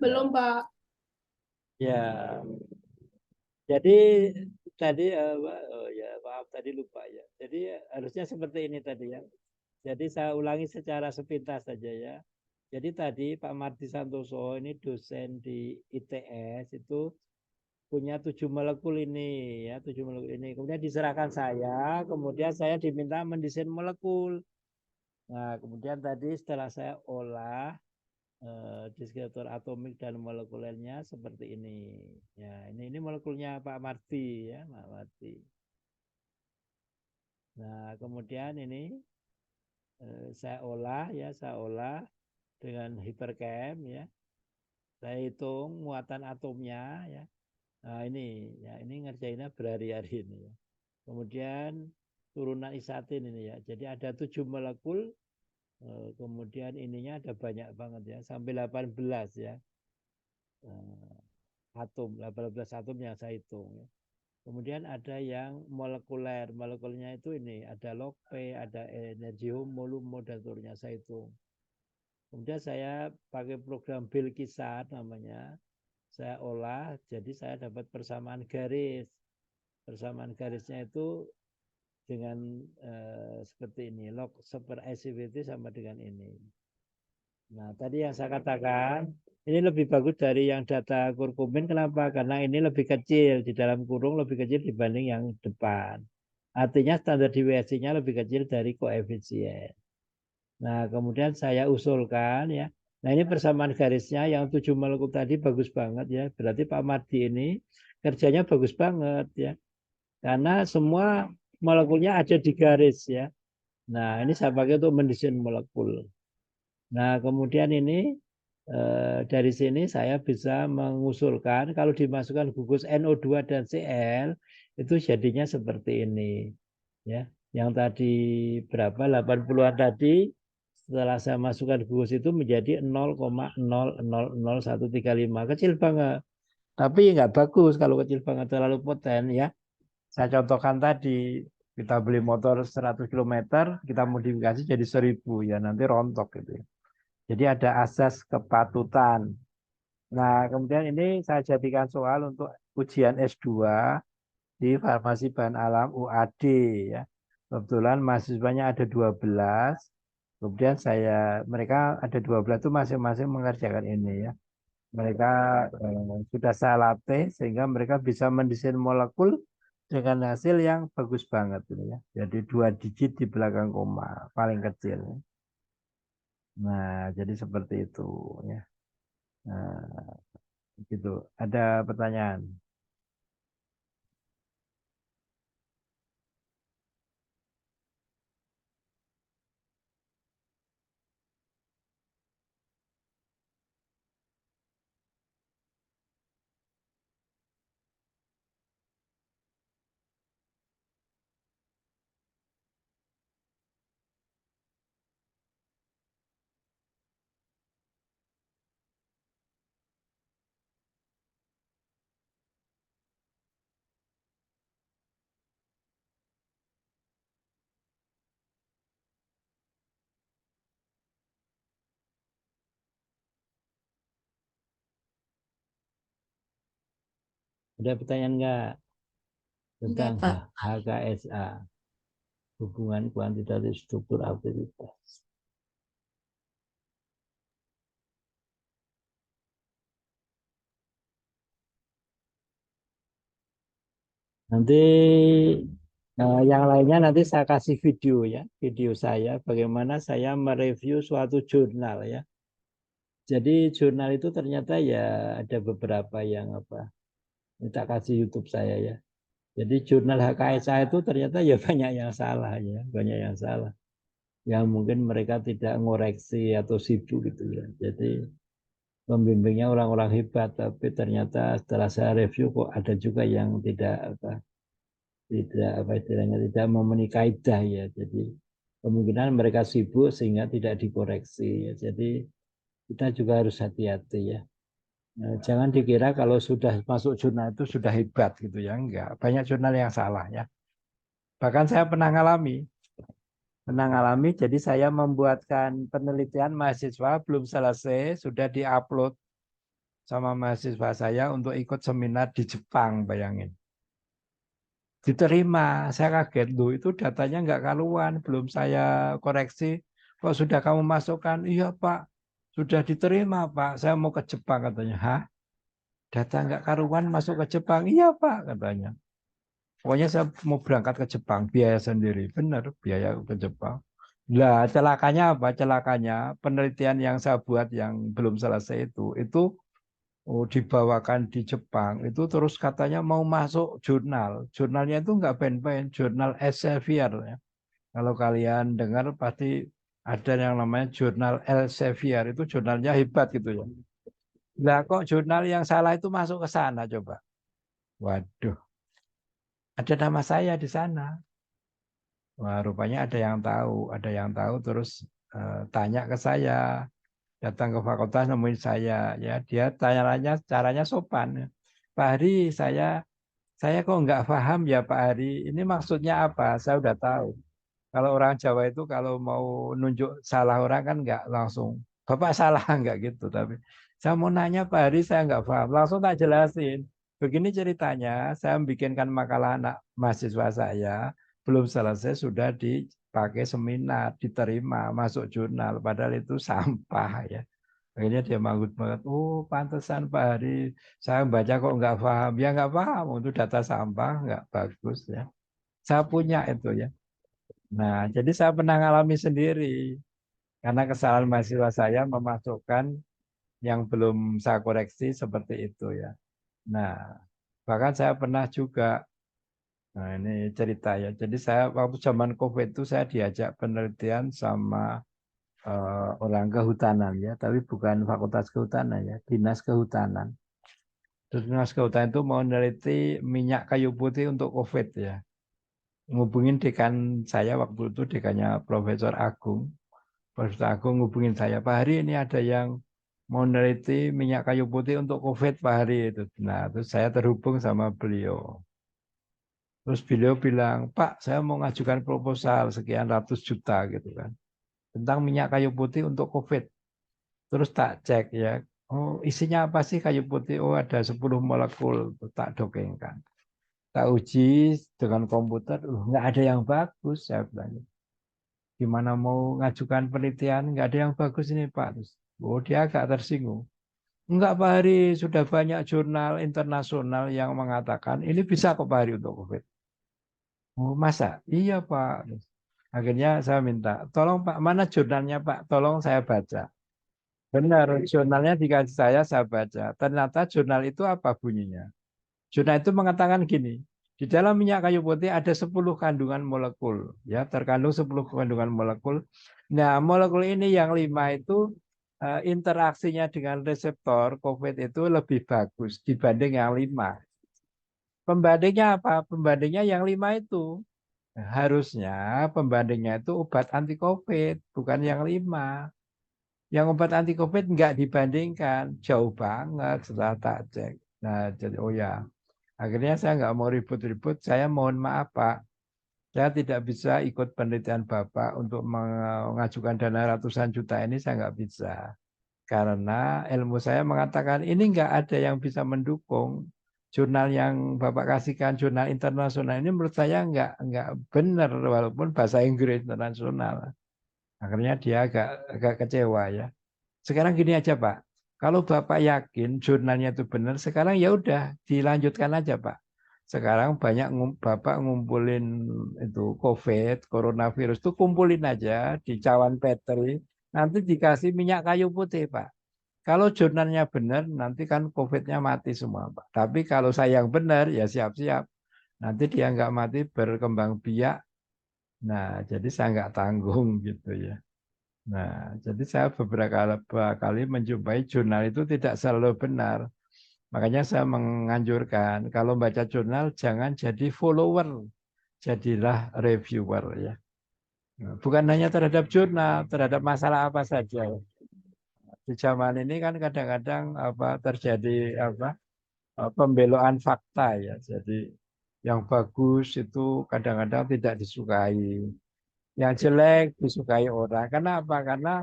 Belum, Pak. Ya, jadi tadi oh ya maaf tadi lupa ya. Jadi harusnya seperti ini tadi ya. Jadi saya ulangi secara sepintas saja ya. Jadi tadi Pak Mardi Santoso ini dosen di ITS itu punya 7 molekul ini ya, 7 molekul ini. Kemudian diserahkan saya, kemudian saya diminta mendesain molekul. Nah, kemudian tadi setelah saya olah deskriptor atomik dan molekulernya seperti ini. Ya, ini molekulnya Pak Mardi ya, Pak Mardi. Nah, kemudian ini saya olah ya, saya olah dengan hiperchem ya. Saya hitung muatan atomnya ya. Nah, ini ngerjainnya berhari-hari ini ya. Kemudian turunan isatin ini ya. Jadi ada 7 molekul, kemudian ininya ada banyak banget ya, sampai 18 ya. Atom, 18 atom yang saya hitung ya. Kemudian ada yang molekuler, molekulnya itu ini ada log P, ada energi lumo dan seterusnya saya hitung. Kemudian saya pakai program Bilkisar namanya, saya olah, jadi saya dapat persamaan garis. Persamaan garisnya itu dengan seperti ini, log super activity sama dengan ini. Nah, tadi yang saya katakan, ini lebih bagus dari yang data kurkumin. Kenapa? Karena ini lebih kecil, di dalam kurung lebih kecil dibanding yang depan. Artinya standar deviasinya lebih kecil dari koefisien. Nah, kemudian saya usulkan ya. Nah, ini persamaan garisnya yang 7 molekul tadi bagus banget ya. Berarti Pak Mardi ini kerjanya bagus banget ya. Karena semua molekulnya ada di garis ya. Nah, ini saya pakai untuk mendesain molekul. Nah, kemudian ini dari sini saya bisa mengusulkan kalau dimasukkan gugus NO2 dan Cl itu jadinya seperti ini. Ya, yang tadi berapa 80-an tadi setelah saya masukkan gugus itu menjadi 0,000135, kecil banget. Tapi nggak bagus kalau kecil banget, terlalu poten ya. Saya contohkan tadi kita beli motor 100 km, kita modifikasi jadi 1000 ya, nanti rontok gitu ya. Jadi ada asas kepatutan. Nah, kemudian ini saya jadikan soal untuk ujian S2 di Farmasi Bahan Alam UAD ya. Kebetulan mahasiswanya ada 12. Kemudian mereka ada 12 itu masing-masing mengerjakan ini ya. Mereka sudah saya latih sehingga mereka bisa mendesain molekul dengan hasil yang bagus banget ini ya. Jadi 2 digit di belakang koma, paling kecil. Nah, jadi seperti itu ya. Nah, gitu. Ada pertanyaan? Ada pertanyaan enggak Enggak, tentang Pak. HKSA, hubungan kuantitatif struktur aktivitas? Nanti yang lainnya nanti saya kasih video ya, video saya bagaimana saya mereview suatu jurnal ya. Jadi jurnal itu ternyata ya ada beberapa yang kita kasih YouTube saya ya. Jadi jurnal HKSA itu ternyata ya banyak yang salah ya, banyak yang salah. yang mungkin mereka tidak ngoreksi atau sibuk gitu ya. Jadi pembimbingnya orang-orang hebat, tapi ternyata setelah saya review kok ada juga yang tidak istilahnya tidak memenuhi kaidah ya. Jadi kemungkinan mereka sibuk sehingga tidak dikoreksi ya. Jadi kita juga harus hati-hati ya. Nah, jangan dikira kalau sudah masuk jurnal itu sudah hebat gitu ya, enggak. Banyak jurnal yang salah ya. Bahkan saya pernah ngalami, jadi saya membuatkan penelitian mahasiswa belum selesai, sudah diupload sama mahasiswa saya untuk ikut seminar di Jepang, bayangin. Diterima, saya kaget, loh itu datanya enggak karuan, belum saya koreksi, kok sudah kamu masukkan? Iya Pak, sudah diterima Pak, saya mau ke Jepang katanya. Hah? Data nggak karuan masuk ke Jepang? Iya Pak katanya. Pokoknya saya mau berangkat ke Jepang, biaya sendiri. Benar, biaya ke Jepang. Lah celakanya apa? Celakanya penelitian yang saya buat yang belum selesai itu dibawakan di Jepang. Itu terus katanya mau masuk jurnal. Jurnalnya itu nggak ben-ben, jurnal Elsevier. Ya. Kalau kalian dengar pasti ada yang namanya jurnal Elsevier. Itu jurnalnya hebat gitu ya. Lah kok jurnal yang salah itu masuk ke sana coba. Waduh, ada nama saya di sana. Wah, rupanya ada yang tahu terus tanya ke saya, datang ke fakultas nemuin saya, ya dia tanya-tanya caranya sopan. Pak Hari, saya kok nggak paham ya Pak Hari, ini maksudnya apa? Saya udah tahu. Kalau orang Jawa itu kalau mau nunjuk salah orang kan nggak langsung, Bapak salah nggak gitu. Tapi saya mau nanya Pak Hari, saya nggak paham. Langsung tak jelasin. Begini ceritanya, saya bikinkan makalah anak mahasiswa saya, belum selesai sudah dipakai seminar, diterima, masuk jurnal. Padahal itu sampah ya. Akhirnya dia manggut banget. Oh, pantesan Pak Hari, saya baca kok nggak paham. Ya nggak paham, untuk data sampah nggak bagus ya. Saya punya itu ya. Nah, jadi saya pernah ngalami sendiri karena kesalahan mahasiswa saya memasukkan yang belum saya koreksi seperti itu ya. Nah, bahkan saya pernah juga, nah ini cerita ya. Jadi saya waktu zaman COVID itu saya diajak penelitian sama orang kehutanan ya, tapi bukan fakultas kehutanan ya, dinas kehutanan. Terus dinas kehutanan itu mau meneliti minyak kayu putih untuk COVID ya. Ngubungin dekan saya waktu itu, dekannya Profesor Agung. Profesor Agung ngubungin saya, Pak Hari ini ada yang mau meneliti minyak kayu putih untuk COVID Pak Hari itu. Nah, terus saya terhubung sama beliau. Terus beliau bilang, Pak, saya mau ngajukan proposal sekian ratus juta gitu kan, tentang minyak kayu putih untuk COVID. Terus tak cek ya, oh isinya apa sih kayu putih? Oh ada 10 molekul, tak dongengkan. Tak uji dengan komputer, nggak ada yang bagus, saya bilang. Gimana mau ngajukan penelitian, nggak ada yang bagus ini Pak. Terus, oh dia agak tersinggung. Enggak Pak Hari, sudah banyak jurnal internasional yang mengatakan ini bisa kok Pak Hari untuk COVID. Oh masa? Iya Pak. Terus, akhirnya saya minta, tolong Pak, mana jurnalnya Pak? Tolong saya baca. Benar, jurnalnya dikasih saya baca. Ternyata jurnal itu apa bunyinya? Jurnal itu mengatakan gini, di dalam minyak kayu putih ada 10 kandungan molekul, ya terkandung 10 kandungan molekul. Nah, molekul ini yang 5 itu interaksinya dengan reseptor COVID itu lebih bagus dibanding yang 5. Pembandingnya apa? Pembandingnya yang 5 itu. Nah, harusnya pembandingnya itu obat anti COVID, bukan yang 5. Yang obat anti COVID nggak dibandingkan, jauh banget setelah tak cek. Nah, jadi oh ya, akhirnya saya nggak mau ribut-ribut, saya mohon maaf Pak, saya tidak bisa ikut penelitian Bapak untuk mengajukan dana ratusan juta ini, saya nggak bisa. Karena ilmu saya mengatakan ini nggak ada yang bisa mendukung. Jurnal yang Bapak kasihkan, jurnal internasional ini menurut saya nggak benar, walaupun bahasa Inggris internasional. Akhirnya dia agak kecewa ya. Sekarang gini aja Pak, kalau Bapak yakin jurnalnya itu benar, sekarang ya udah dilanjutkan aja Pak. Sekarang banyak Bapak ngumpulin itu COVID, coronavirus itu kumpulin aja di cawan petri, nanti dikasih minyak kayu putih Pak. Kalau jurnalnya benar, nanti kan COVID-nya mati semua Pak. Tapi kalau saya yang benar, ya siap-siap. Nanti dia nggak mati berkembang biak, Nah, jadi saya nggak tanggung gitu ya. Nah, jadi saya beberapa kali menjumpai jurnal itu tidak selalu benar. Makanya saya menganjurkan kalau baca jurnal jangan jadi follower, jadilah reviewer ya. Nah, bukan hanya terhadap jurnal, terhadap masalah apa saja. Di zaman ini kan kadang-kadang terjadi pembelokan fakta ya. Jadi yang bagus itu kadang-kadang tidak disukai. Yang jelek disukai orang. Karena apa? Karena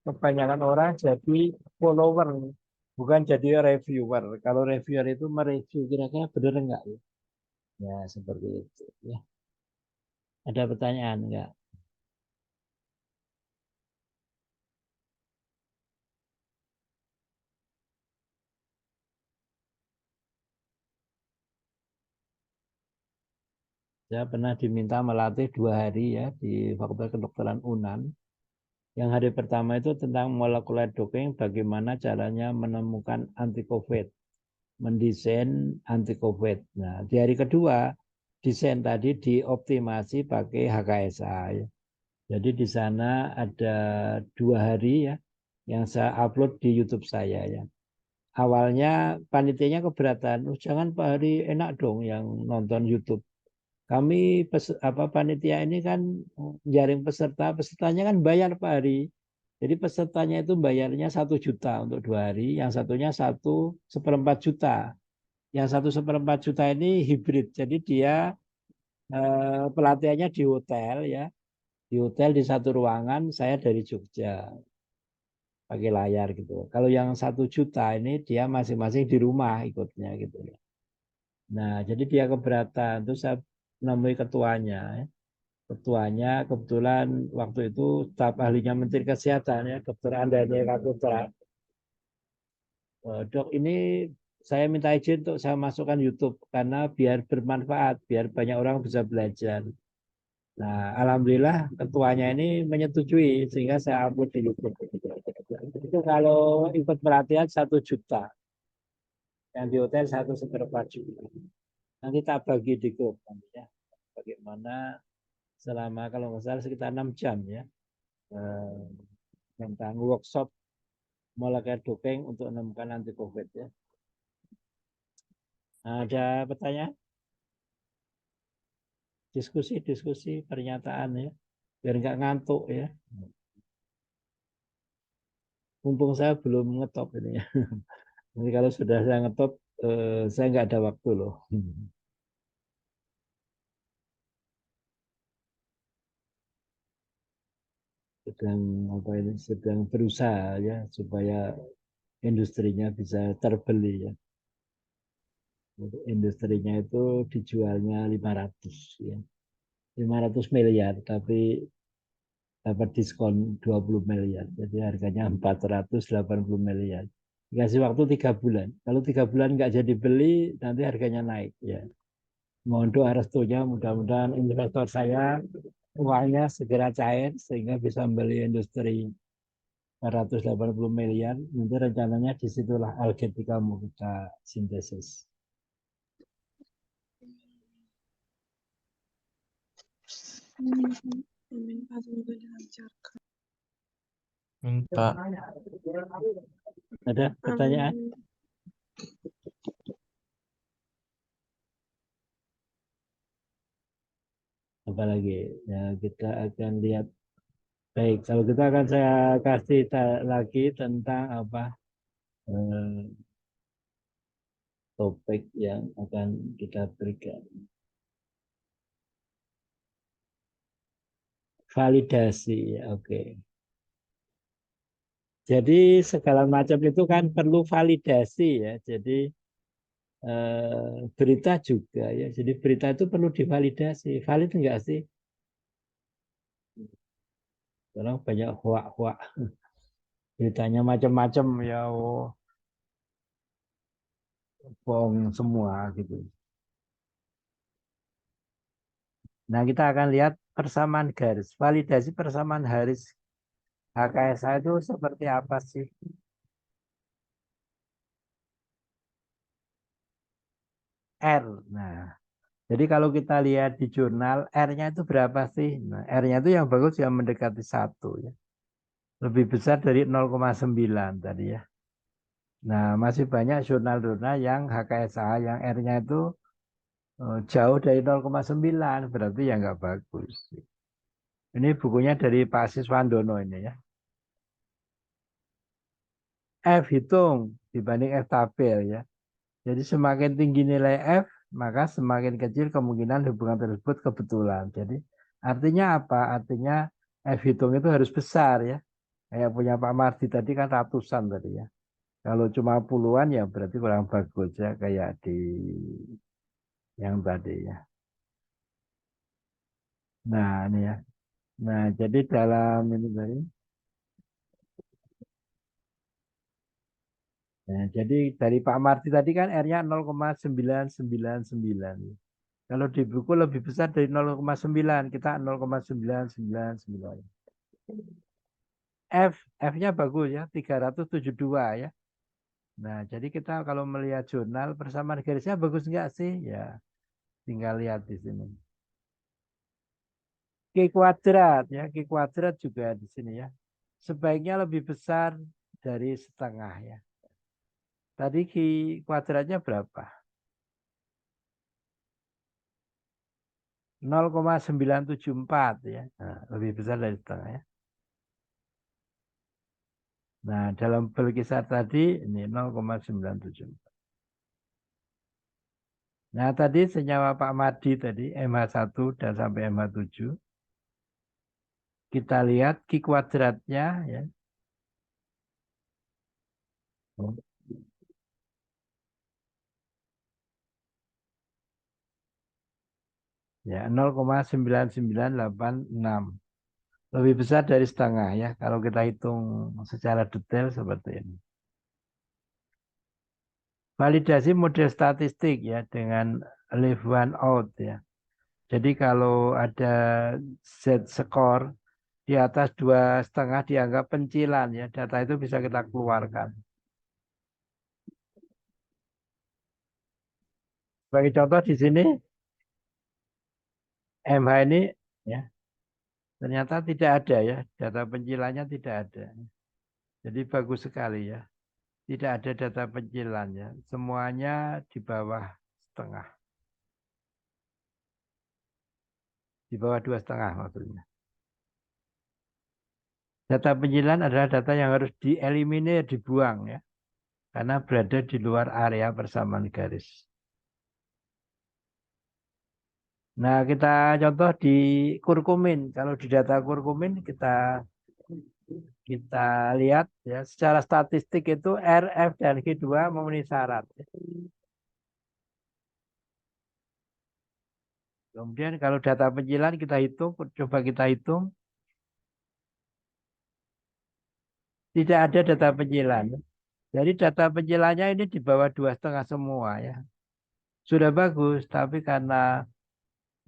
kebanyakan orang jadi follower, bukan jadi reviewer. Kalau reviewer itu mereview kira-kira benar enggak ya? Ya seperti itu ya. Ada pertanyaan enggak? Saya pernah diminta melatih 2 hari ya di Fakultas Kedokteran UNAN. Yang hari pertama itu tentang molekular docking, bagaimana caranya menemukan anti-COVID, mendesain anti-COVID. Nah, di hari kedua, desain tadi dioptimasi pakai HKSA. Ya. Jadi di sana ada 2 hari ya, yang saya upload di YouTube saya ya. Awalnya panitianya keberatan, jangan Pak Hari enak dong yang nonton YouTube. Kami panitia ini kan jaring pesertanya kan bayar Pak Hari. Jadi pesertanya itu bayarnya 1 juta untuk 2 hari, yang satunya 1/4 juta. Yang 1/4 juta ini hibrid, jadi dia pelatihannya di hotel ya, di hotel di satu ruangan, saya dari Jogja pakai layar gitu. Kalau yang 1 juta ini dia masing-masing di rumah ikutnya gitu ya. Nah jadi dia keberatan, terus saya menemui ketuanya. Ya. Ketuanya kebetulan waktu itu staf ahlinya Menteri Kesehatan ya, Dr. Andani Kaputra. Dok, ini saya minta izin untuk saya masukkan YouTube karena biar bermanfaat, biar banyak orang bisa belajar. Nah, alhamdulillah ketuanya ini menyetujui sehingga saya upload di YouTube. Itu kalau ikut pelatihan 1 juta, yang di hotel 1/4 juta. Nanti tak bagi di grup ya. Bagaimana selama kalau nggak salah sekitar 6 jam ya tentang workshop molekular docking untuk menemukan anti COVID ya. Nah, ada pertanyaan? Diskusi pernyataan ya, biar nggak ngantuk ya. Mumpung saya belum ngetop ini ya. Nanti kalau sudah saya ngetop, saya nggak ada waktu loh. Sedang berusaha ya supaya industrinya bisa terbeli ya. Industrinya itu dijualnya 500 ya. 500 miliar tapi dapat diskon 20 miliar. Jadi harganya 480 miliar. Dikasih waktu 3 bulan. Kalau 3 bulan nggak jadi beli, nanti harganya naik ya. Mohon doa restunya, mudah-mudahan investor saya uangnya segera cair sehingga bisa membeli industri 480 miliar. Nanti rencananya disitulah Algetika mau kita sintesis. Minta. Ada pertanyaan? Apalagi ya, kita akan lihat. Baik, kalau kita akan saya kasih lagi tentang topik yang akan kita berikan. Validasi, oke. Jadi segala macam itu kan perlu validasi ya. Jadi berita juga ya. Jadi berita itu perlu divalidasi. Valid enggak sih? Orang banyak hoak-hoak. Beritanya macam-macam ya, bohong semua gitu. Nah, kita akan lihat persamaan garis. Validasi persamaan garis HKSA itu seperti apa sih? R. Nah, Jadi kalau kita lihat di jurnal, R-nya itu berapa sih? Nah, R-nya itu yang bagus yang mendekati 1 ya. Lebih besar dari 0,9 tadi ya. Nah, masih banyak jurnal-jurnal yang HKSA yang R-nya itu jauh dari 0,9, berarti ya nggak bagus. Ini bukunya dari Pak Siswandono ini ya. F hitung dibanding F tabel ya. Jadi semakin tinggi nilai F, maka semakin kecil kemungkinan hubungan tersebut kebetulan. Jadi artinya apa? Artinya F hitung itu harus besar ya. Kayak punya Pak Mardi tadi kan ratusan tadi ya. Kalau cuma puluhan ya berarti kurang bagus ya kayak di yang tadi ya. Nah ini ya. Nah jadi dalam ini tadi. Nah, jadi dari Pak Mardi tadi kan R-nya 0,999. Kalau di buku lebih besar dari 0,9, kita 0,999. F-nya bagus ya, 372 ya. Nah, jadi kita kalau melihat jurnal persamaan garisnya bagus enggak sih? Ya, tinggal lihat di sini. Q kuadrat ya, Q kuadrat juga di sini ya. Sebaiknya lebih besar dari setengah ya. Tadi Q kuadratnya berapa? 0,974 ya. Nah, lebih besar dari setengah ya. Nah, dalam pelkisar tadi ini 0,974. Nah, tadi senyawa Pak Madi tadi MH1 dan sampai MH7. Kita lihat Q kuadratnya ya. Ya, 0,9986. Lebih besar dari setengah ya kalau kita hitung secara detail seperti ini. Validasi model statistik ya dengan leave one out ya. Jadi kalau ada Z skor di atas 2,5 dianggap pencilan ya, data itu bisa kita keluarkan. Sebagai contoh di sini MH ini ya ternyata tidak ada ya, data pencilannya tidak ada. Jadi bagus sekali ya. Tidak ada data pencilannya, semuanya di bawah setengah. Di bawah 2,5 maksudnya. Data pencilan adalah data yang harus dieliminir, dibuang ya. Karena berada di luar area persamaan garis. Nah, kita contoh di kurkumin. Kalau di data kurkumin kita lihat ya secara statistik itu R, F dan Q2 memenuhi syarat. Kemudian kalau data pencilan kita hitung, coba kita hitung. Tidak ada data pencilan. Jadi data pencilannya ini di bawah 2,5 semua ya. Sudah bagus, tapi karena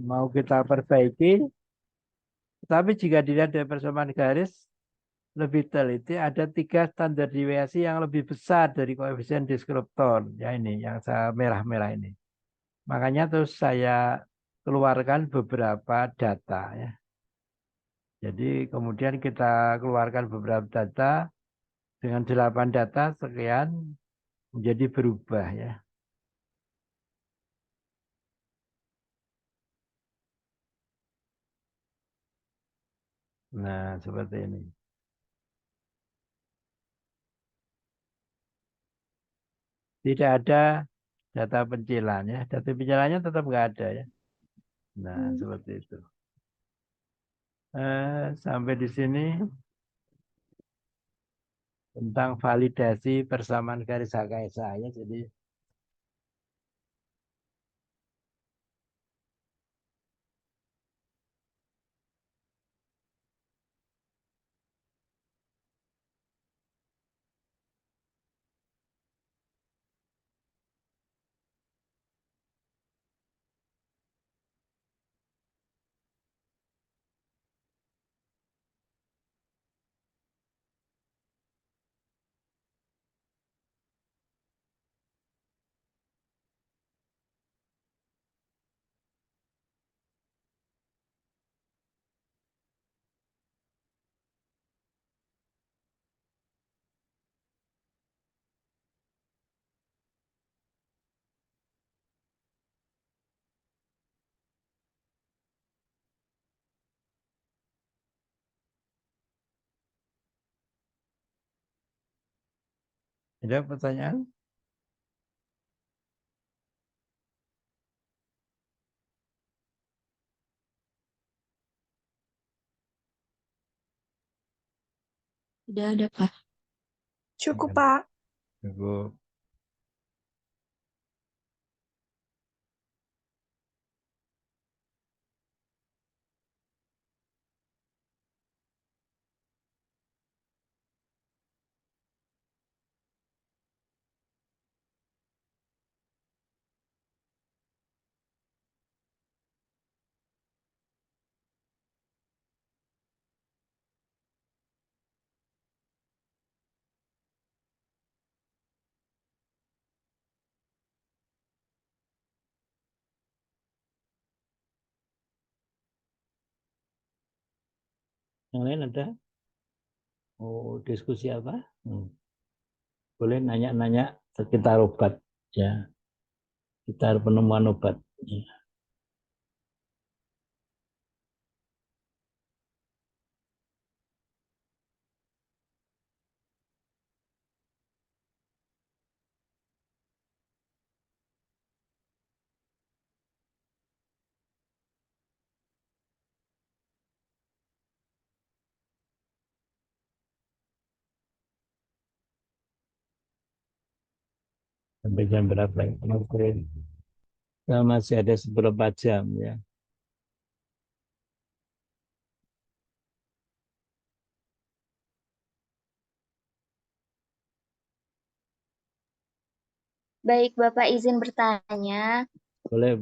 mau kita perbaiki, tapi jika dilihat dari persamaan garis, lebih teliti ada 3 standar deviasi yang lebih besar dari koefisien deskriptor. Ya ini, yang saya merah-merah ini. Makanya terus saya keluarkan beberapa data ya. Jadi kemudian kita keluarkan beberapa data dengan 8 data sekian menjadi berubah ya. Nah, seperti ini. Tidak ada data pencilan ya. Data pencilannya tetap nggak ada ya. Nah, seperti itu. Sampai di sini tentang validasi persamaan garis HKSA ya. Jadi Ada pertanyaan? Tidak ada, Pak. Cukup, Pak. Cukup. Yang lain ada? Oh, diskusi apa? Boleh nanya-nanya sekitar obat ya, sekitar penemuan obat. Ya. Sampai jam berapa? Masih ada seberapa jam ya. Baik, Bapak izin bertanya. Boleh,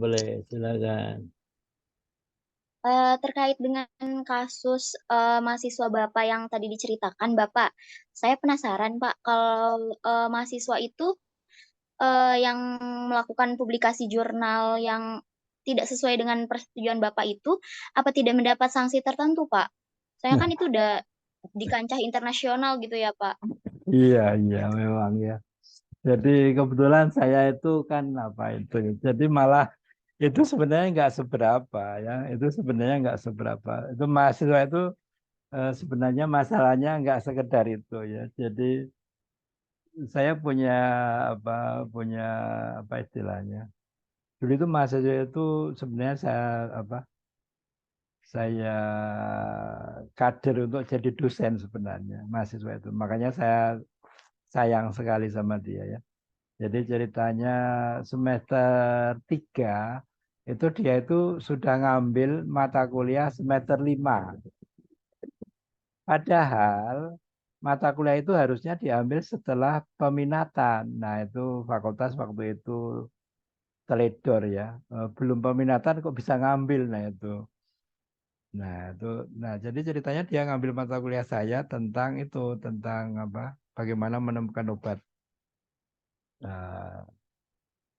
silakan. Terkait dengan kasus mahasiswa Bapak yang tadi diceritakan, Bapak, saya penasaran, Pak, kalau mahasiswa itu yang melakukan publikasi jurnal yang tidak sesuai dengan persetujuan Bapak itu, apa tidak mendapat sanksi tertentu, Pak? Saya kan itu udah di kancah internasional gitu ya, Pak. Iya, memang ya. Jadi kebetulan saya itu kan apa itu. Jadi malah itu sebenarnya nggak seberapa ya. Itu sebenarnya nggak seberapa. Itu mahasiswa itu sebenarnya masalahnya nggak sekedar itu ya. Jadi saya apa punya apa istilahnya. Dulu itu mahasiswa itu sebenarnya saya kader untuk jadi dosen sebenarnya mahasiswa itu. Makanya saya sayang sekali sama dia ya. Jadi ceritanya semester 3 itu dia itu sudah ngambil mata kuliah semester 5. Padahal mata kuliah itu harusnya diambil setelah peminatan. Nah, itu fakultas waktu itu teledor ya. Belum peminatan kok bisa ngambil. Nah, itu. Nah, jadi ceritanya dia ngambil mata kuliah saya tentang itu, tentang apa? Bagaimana menemukan obat. Nah,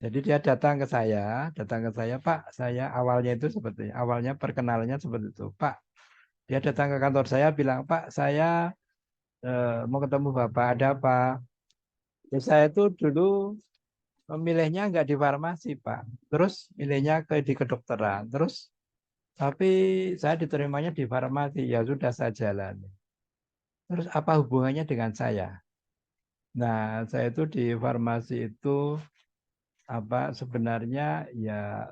jadi dia datang ke saya, Pak, saya awalnya itu awalnya perkenalannya seperti itu, Pak. Dia datang ke kantor saya bilang, Pak, saya mau ketemu Bapak, ada apa? Ya, saya itu dulu memilihnya nggak di farmasi, Pak. Terus milihnya di kedokteran. Terus tapi saya diterimanya di farmasi, ya sudah saya jalani. Terus apa hubungannya dengan saya? Nah, saya itu di farmasi itu apa sebenarnya ya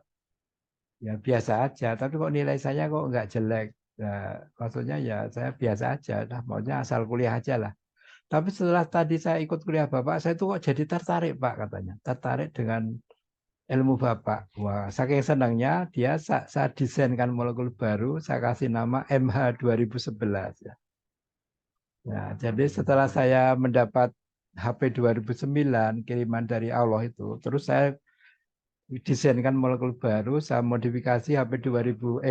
biasa aja, tapi kok nilai saya kok nggak jelek. Nah, maksudnya ya saya biasa aja, lah maunya asal kuliah aja lah. Tapi setelah tadi saya ikut kuliah Bapak, saya tuh kok jadi tertarik Pak katanya, tertarik dengan ilmu Bapak. Wah, saking senangnya dia saya desainkan molekul baru, saya kasih nama MH 2011 ya. Nah, jadi setelah saya mendapat HP 2009 kiriman dari Allah itu, terus saya desainkan molekul baru, saya modifikasi HP 2009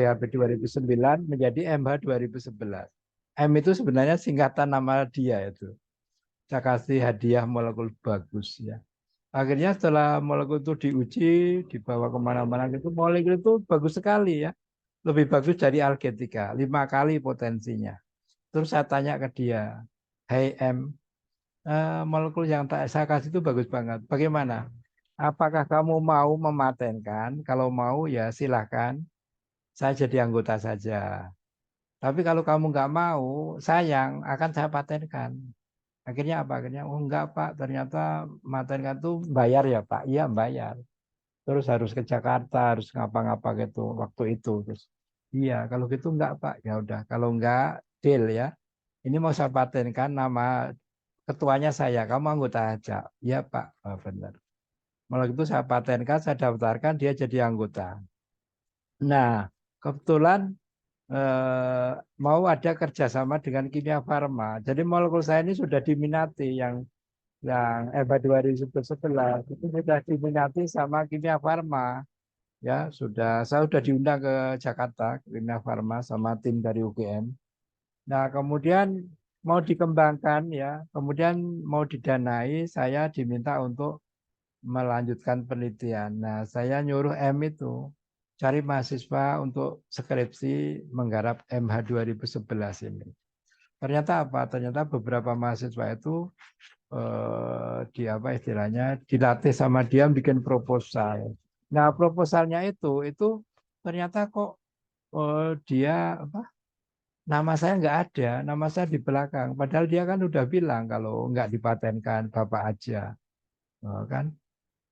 menjadi MH 2011. M itu sebenarnya singkatan nama dia itu. Saya kasih hadiah molekul bagus ya. Akhirnya setelah molekul itu diuji, dibawa kemana-mana gitu, molekul itu bagus sekali ya. Lebih bagus dari algetika, 5 kali potensinya. Terus saya tanya ke dia, hey M, molekul yang saya kasih itu bagus banget. Bagaimana? Apakah kamu mau mematenkan? Kalau mau ya silahkan. Saya jadi anggota saja. Tapi kalau kamu nggak mau, sayang akan saya patenkan. Akhirnya apa? Akhirnya, oh enggak Pak, ternyata materi kan tuh bayar ya Pak. Iya bayar. Terus harus ke Jakarta, harus ngapa-ngapa gitu waktu itu. Terus, iya kalau gitu enggak Pak. Ya udah, kalau enggak deal ya. Ini mau saya patenkan nama ketuanya saya, kamu anggota aja. Iya Pak, oh, benar. Malah itu saya patenkan, saya daftarkan, dia jadi anggota. Nah, kebetulan mau ada kerjasama dengan Kimia Farma. Jadi molekul saya ini sudah diminati yang EBA 2011 itu sudah diminati sama Kimia Farma. Ya, saya sudah diundang ke Jakarta, Kimia Farma sama tim dari UGM. Nah, kemudian mau dikembangkan ya, kemudian mau didanai, saya diminta untuk melanjutkan penelitian. Nah, saya nyuruh M itu cari mahasiswa untuk skripsi menggarap MH 2011 ini. Ternyata apa? Ternyata beberapa mahasiswa itu istilahnya dilatih sama dia bikin proposal. Nah, proposalnya itu ternyata kok dia nama saya nggak ada, nama saya di belakang. Padahal dia kan udah bilang kalau nggak dipatenkan Bapak aja, kan?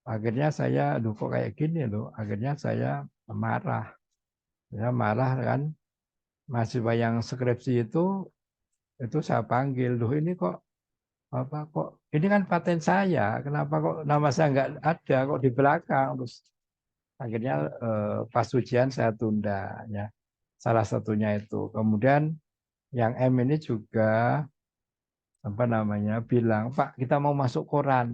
Akhirnya saya, kok kayak gini loh. Akhirnya saya marah. Saya marah kan. Mahasiswa yang skripsi itu saya panggil. Loh ini kok ini kan paten saya. Kenapa kok nama saya nggak ada? Kok di belakang? Terus akhirnya pas ujian saya tunda ya. Salah satunya itu. Kemudian yang M ini juga bilang, Pak kita mau masuk koran.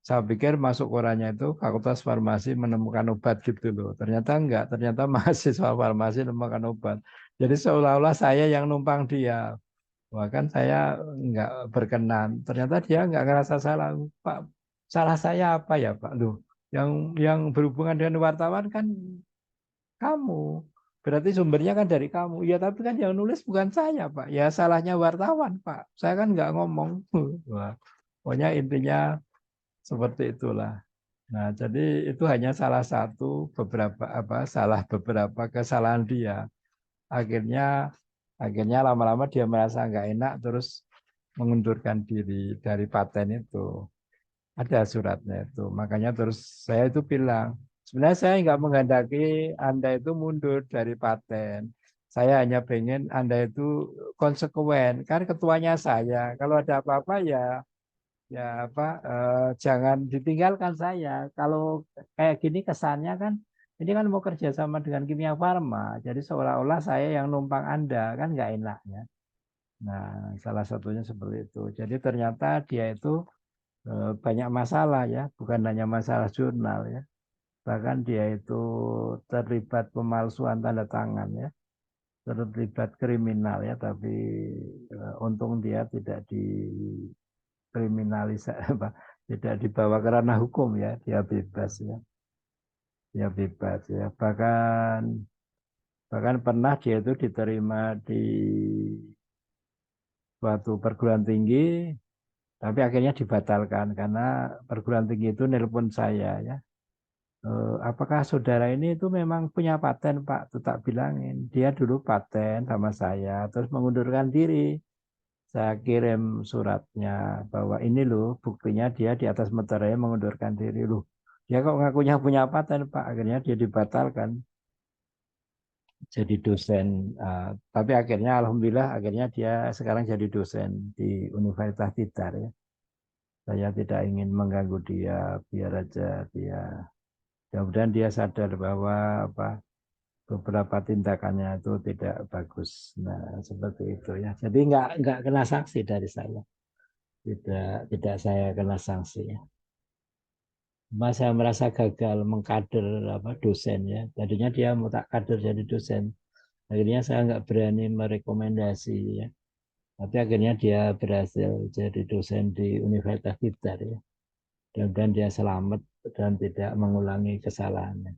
Saya pikir masuk korannya itu Fakultas Farmasi menemukan obat gitu loh. Ternyata enggak, ternyata mahasiswa farmasi menemukan obat. Jadi seolah-olah saya yang numpang dia. Bahkan saya enggak berkenan. Ternyata dia enggak ngerasa salah. Pak, salah saya apa ya Pak? Loh, yang berhubungan dengan wartawan kan kamu. Berarti sumbernya kan dari kamu. Ya tapi kan yang nulis bukan saya Pak. Ya salahnya wartawan Pak. Saya kan enggak ngomong. Wah, pokoknya intinya seperti itulah. Nah, jadi itu hanya salah satu beberapa kesalahan dia. Akhirnya lama-lama dia merasa nggak enak terus mengundurkan diri dari paten itu. Ada suratnya itu. Makanya terus saya itu bilang, sebenarnya saya nggak menghendaki Anda itu mundur dari paten. Saya hanya pengen Anda itu konsekuen. Kan ketuanya saya. Kalau ada apa-apa ya jangan ditinggalkan saya. Kalau kayak gini kesannya kan ini kan mau kerja sama dengan Kimia Farma, jadi seolah-olah saya yang numpang Anda kan nggak enak ya. Nah, salah satunya seperti itu. Jadi ternyata dia itu banyak masalah ya, bukan hanya masalah jurnal ya. Bahkan dia itu terlibat pemalsuan tanda tangan ya, terlibat kriminal ya, tapi untung dia tidak kriminalisasi tidak dibawa ke ranah hukum ya, dia bebas ya, bahkan pernah dia itu diterima di suatu perguruan tinggi tapi akhirnya dibatalkan karena perguruan tinggi itu nelpon saya ya, apakah saudara ini itu memang punya paten Pak? Tuh tak bilangin dia dulu paten sama saya terus mengundurkan diri. Saya kirim suratnya bahwa ini loh buktinya dia di atas meterai mengundurkan diri loh. Dia kok ngakunya punya paten Pak, akhirnya dia dibatalkan jadi dosen. Tapi akhirnya alhamdulillah akhirnya dia sekarang jadi dosen di Universitas Tidar ya. Saya tidak ingin mengganggu dia, biar aja dia. Mudah-mudahan dia sadar bahwa beberapa tindakannya itu tidak bagus. Nah, seperti itu ya. Jadi nggak kena sanksi dari saya. Tidak saya kena sanksi ya. Mas saya merasa gagal mengkader dosen ya. Tadinya dia mau tak kader jadi dosen. Akhirnya saya nggak berani merekomendasi ya. Tapi akhirnya dia berhasil jadi dosen di Universitas Tidar ya. Dan dia selamat dan tidak mengulangi kesalahannya.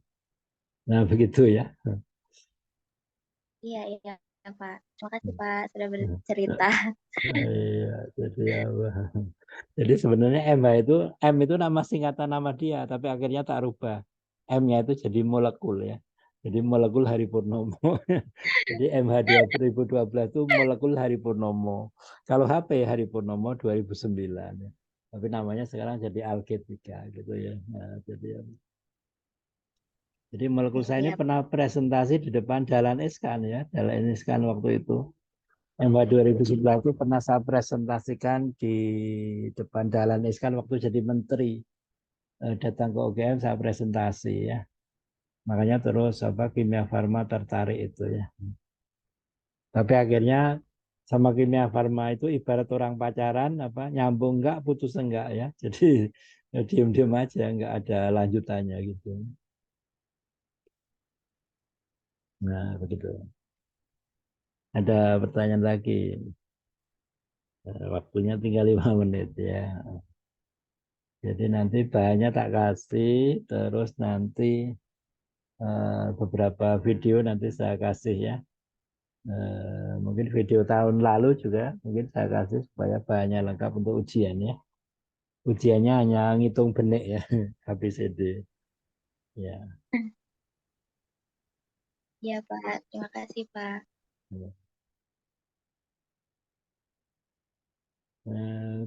Nah begitu ya. Iya, iya, Pak. Terima kasih, Pak, sudah bercerita. Iya, jadi sebenarnya M itu nama singkatan nama dia, tapi akhirnya tak rubah. M-nya itu jadi molekul ya. Jadi molekul Hari Purnomo. Jadi MH 2012 itu molekul Hari Purnomo. Kalau HP Hari Purnomo 2009. Ya. Tapi namanya sekarang jadi Alketika gitu ya. Nah, jadi molekul saya ini Iya, pernah presentasi di depan Dahlan Iskan ya. Dahlan Iskan waktu itu. MH 2011 itu pernah saya presentasikan di depan Dahlan Iskan waktu jadi menteri. Datang ke UGM saya presentasi ya. Makanya terus Kimia Farma tertarik itu ya. Tapi akhirnya sama Kimia Farma itu ibarat orang pacaran nyambung enggak putus enggak ya. Jadi ya diem-diem aja enggak ada lanjutannya gitu. Nah, begitu. Ada pertanyaan lagi. Waktunya tinggal 5 menit ya. Jadi nanti bahannya tak kasih, terus nanti beberapa video nanti saya kasih ya. Mungkin video tahun lalu juga mungkin saya kasih supaya bahannya lengkap untuk ujian ya. Ujiannya hanya ngitung benik ya, ABCD. Ya. iya Pak. Terima kasih Pak.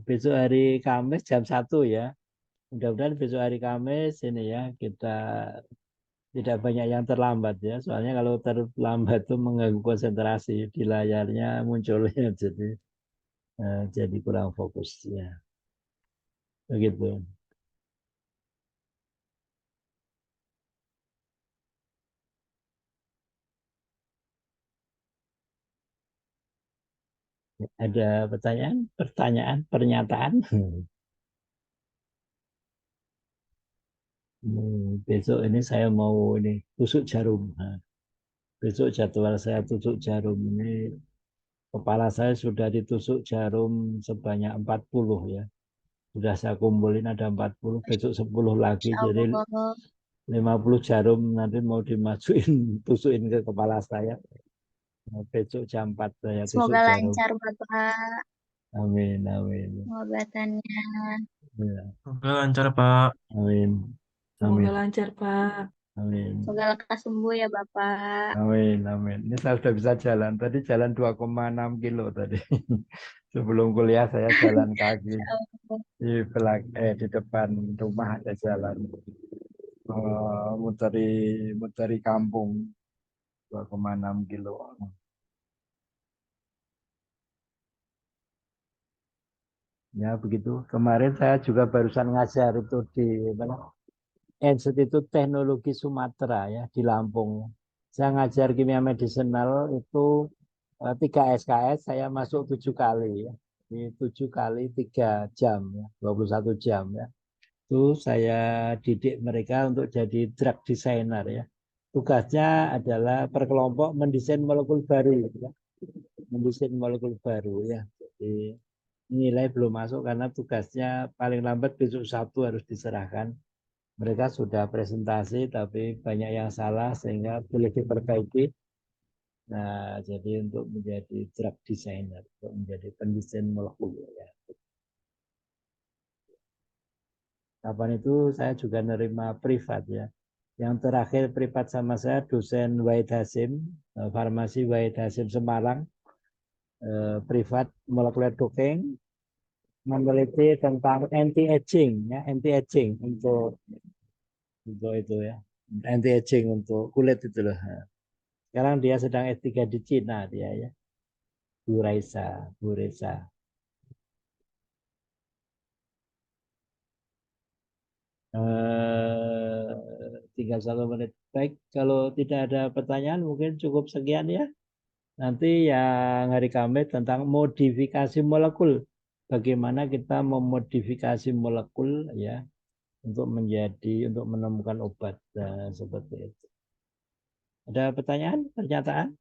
Besok hari Kamis jam 1 ya. Mudah-mudahan besok hari Kamis ini ya kita tidak banyak yang terlambat ya. Soalnya kalau terlambat itu mengganggu konsentrasi di layarnya munculnya jadi kurang fokus ya. Begitu. Ada pertanyaan, pernyataan? Besok ini saya mau ini tusuk jarum. Nah, besok jadwal saya tusuk jarum ini kepala saya sudah ditusuk jarum sebanyak 40 ya. Sudah saya kumpulin ada 40, besok 10 lagi Insya jadi Allah. 50 jarum nanti mau dimasukin tusukin ke kepala saya. Besok jam 4 saya tusuk Semoga jarum. lancar Bapak Amin, amin. pengobatannya. Ya, Semoga lancar, Pak. amin. Semoga Amin. lancar, Pak. Amin. Semoga lekas sembuh ya Bapak. Amin, amin. Ini saya sudah bisa jalan. Tadi jalan 2,6 kilo tadi. Sebelum kuliah saya jalan kaki Insya Allah. di depan rumah ada jalan. Muteri kampung 2,6 kilo. Ya begitu. Kemarin saya juga barusan ngajar itu di Institut Teknologi Sumatera ya di Lampung. Saya ngajar kimia medicinal itu 3 SKS, saya masuk 7 kali ya. Di 7 kali 3 jam ya, 21 jam ya. Itu saya didik mereka untuk jadi drug designer ya. Tugasnya adalah per kelompok mendesain molekul baru ya. Mendesain molekul baru ya. Jadi nilai belum masuk karena tugasnya paling lambat besok Sabtu harus diserahkan. Mereka sudah presentasi tapi banyak yang salah sehingga boleh diperbaiki. Nah, jadi untuk menjadi drug designer, untuk menjadi pendesain molekul ya. Kapan itu saya juga nerima privat ya. Yang terakhir privat sama saya dosen Wahid Hasim, farmasi Wahid Hasim Semarang, privat molekuler docking, meneliti tentang anti aging ya, anti aging untuk itu ya, anti aging untuk kulit itu loh. Sekarang dia sedang S3 di Cina dia ya, Bu Reza. Tinggal 1 menit. Baik, kalau tidak ada pertanyaan mungkin cukup sekian ya. Nanti yang hari Kamis tentang modifikasi molekul. Bagaimana kita memodifikasi molekul ya untuk menemukan obat seperti itu. Ada pertanyaan, pernyataan?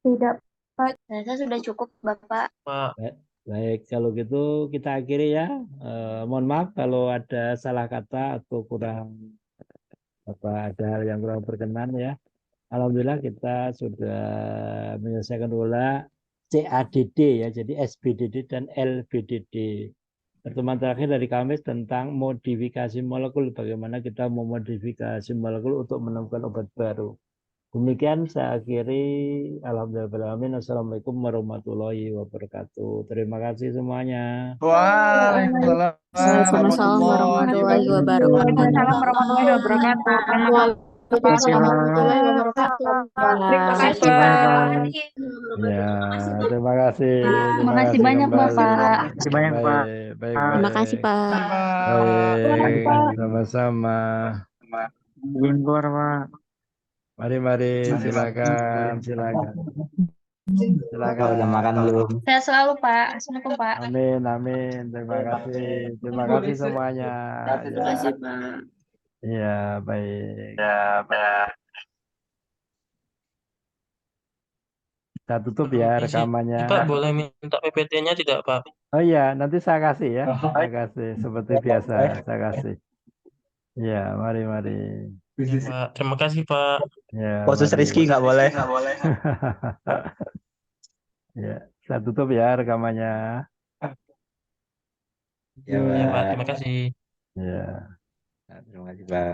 Tidak, Pak. Saya sudah cukup Bapak. Pak, Baik, kalau gitu kita akhiri ya. Mohon maaf kalau ada salah kata atau ada hal yang kurang berkenan ya. Alhamdulillah kita sudah menyelesaikan pula CADD ya, jadi SBDD dan LBDD. Pertemuan terakhir dari Kamis tentang modifikasi molekul, bagaimana kita memodifikasi molekul untuk menemukan obat baru. Demikian saya akhiri. Alhamdulillah. Assalamualaikum warahmatullahi wabarakatuh. Terima kasih semuanya. Waalaikumsalam Waalaikumsalam warahmatullahi warahmatullahi wabarakatuh. wabarakatuh. Waalaikumsalam warahmatullahi wabarakatuh. Terima kasih, Pak. Waalaikumsalam warahmatullahi wabarakatuh. Terima kasih, Terima Pak. kasih. Ya, terima kasih. Terima Terima kasih kasih banyak, kembali. Bapak. Terima kasih banyak, Pak. Baik, Terima kasih, baik. Pak. Baik, sama-sama. Izin keluar, Pak. Mari, silakan. Silakan. Udah makan belum? Sehat selalu, Pak. Assalamualaikum, Pak. Amin, amin. Terima kasih. Terima kasih semuanya. Terima kasih, Pak. Ya, baik. Saya tutup ya Permisi. rekamannya. Pak, boleh minta PPT-nya tidak, Pak? Oh iya, nanti saya kasih ya. Saya kasih seperti biasa, saya kasih. Ya, mari. Ya, Pak. Terima kasih, Pak. Ya, Khusus mari. Rizky nggak boleh. Ya, saya tutup ya rekamannya. Ya, Ya, Pak. Pak. Terima kasih. Ya. Terima kasih, Pak.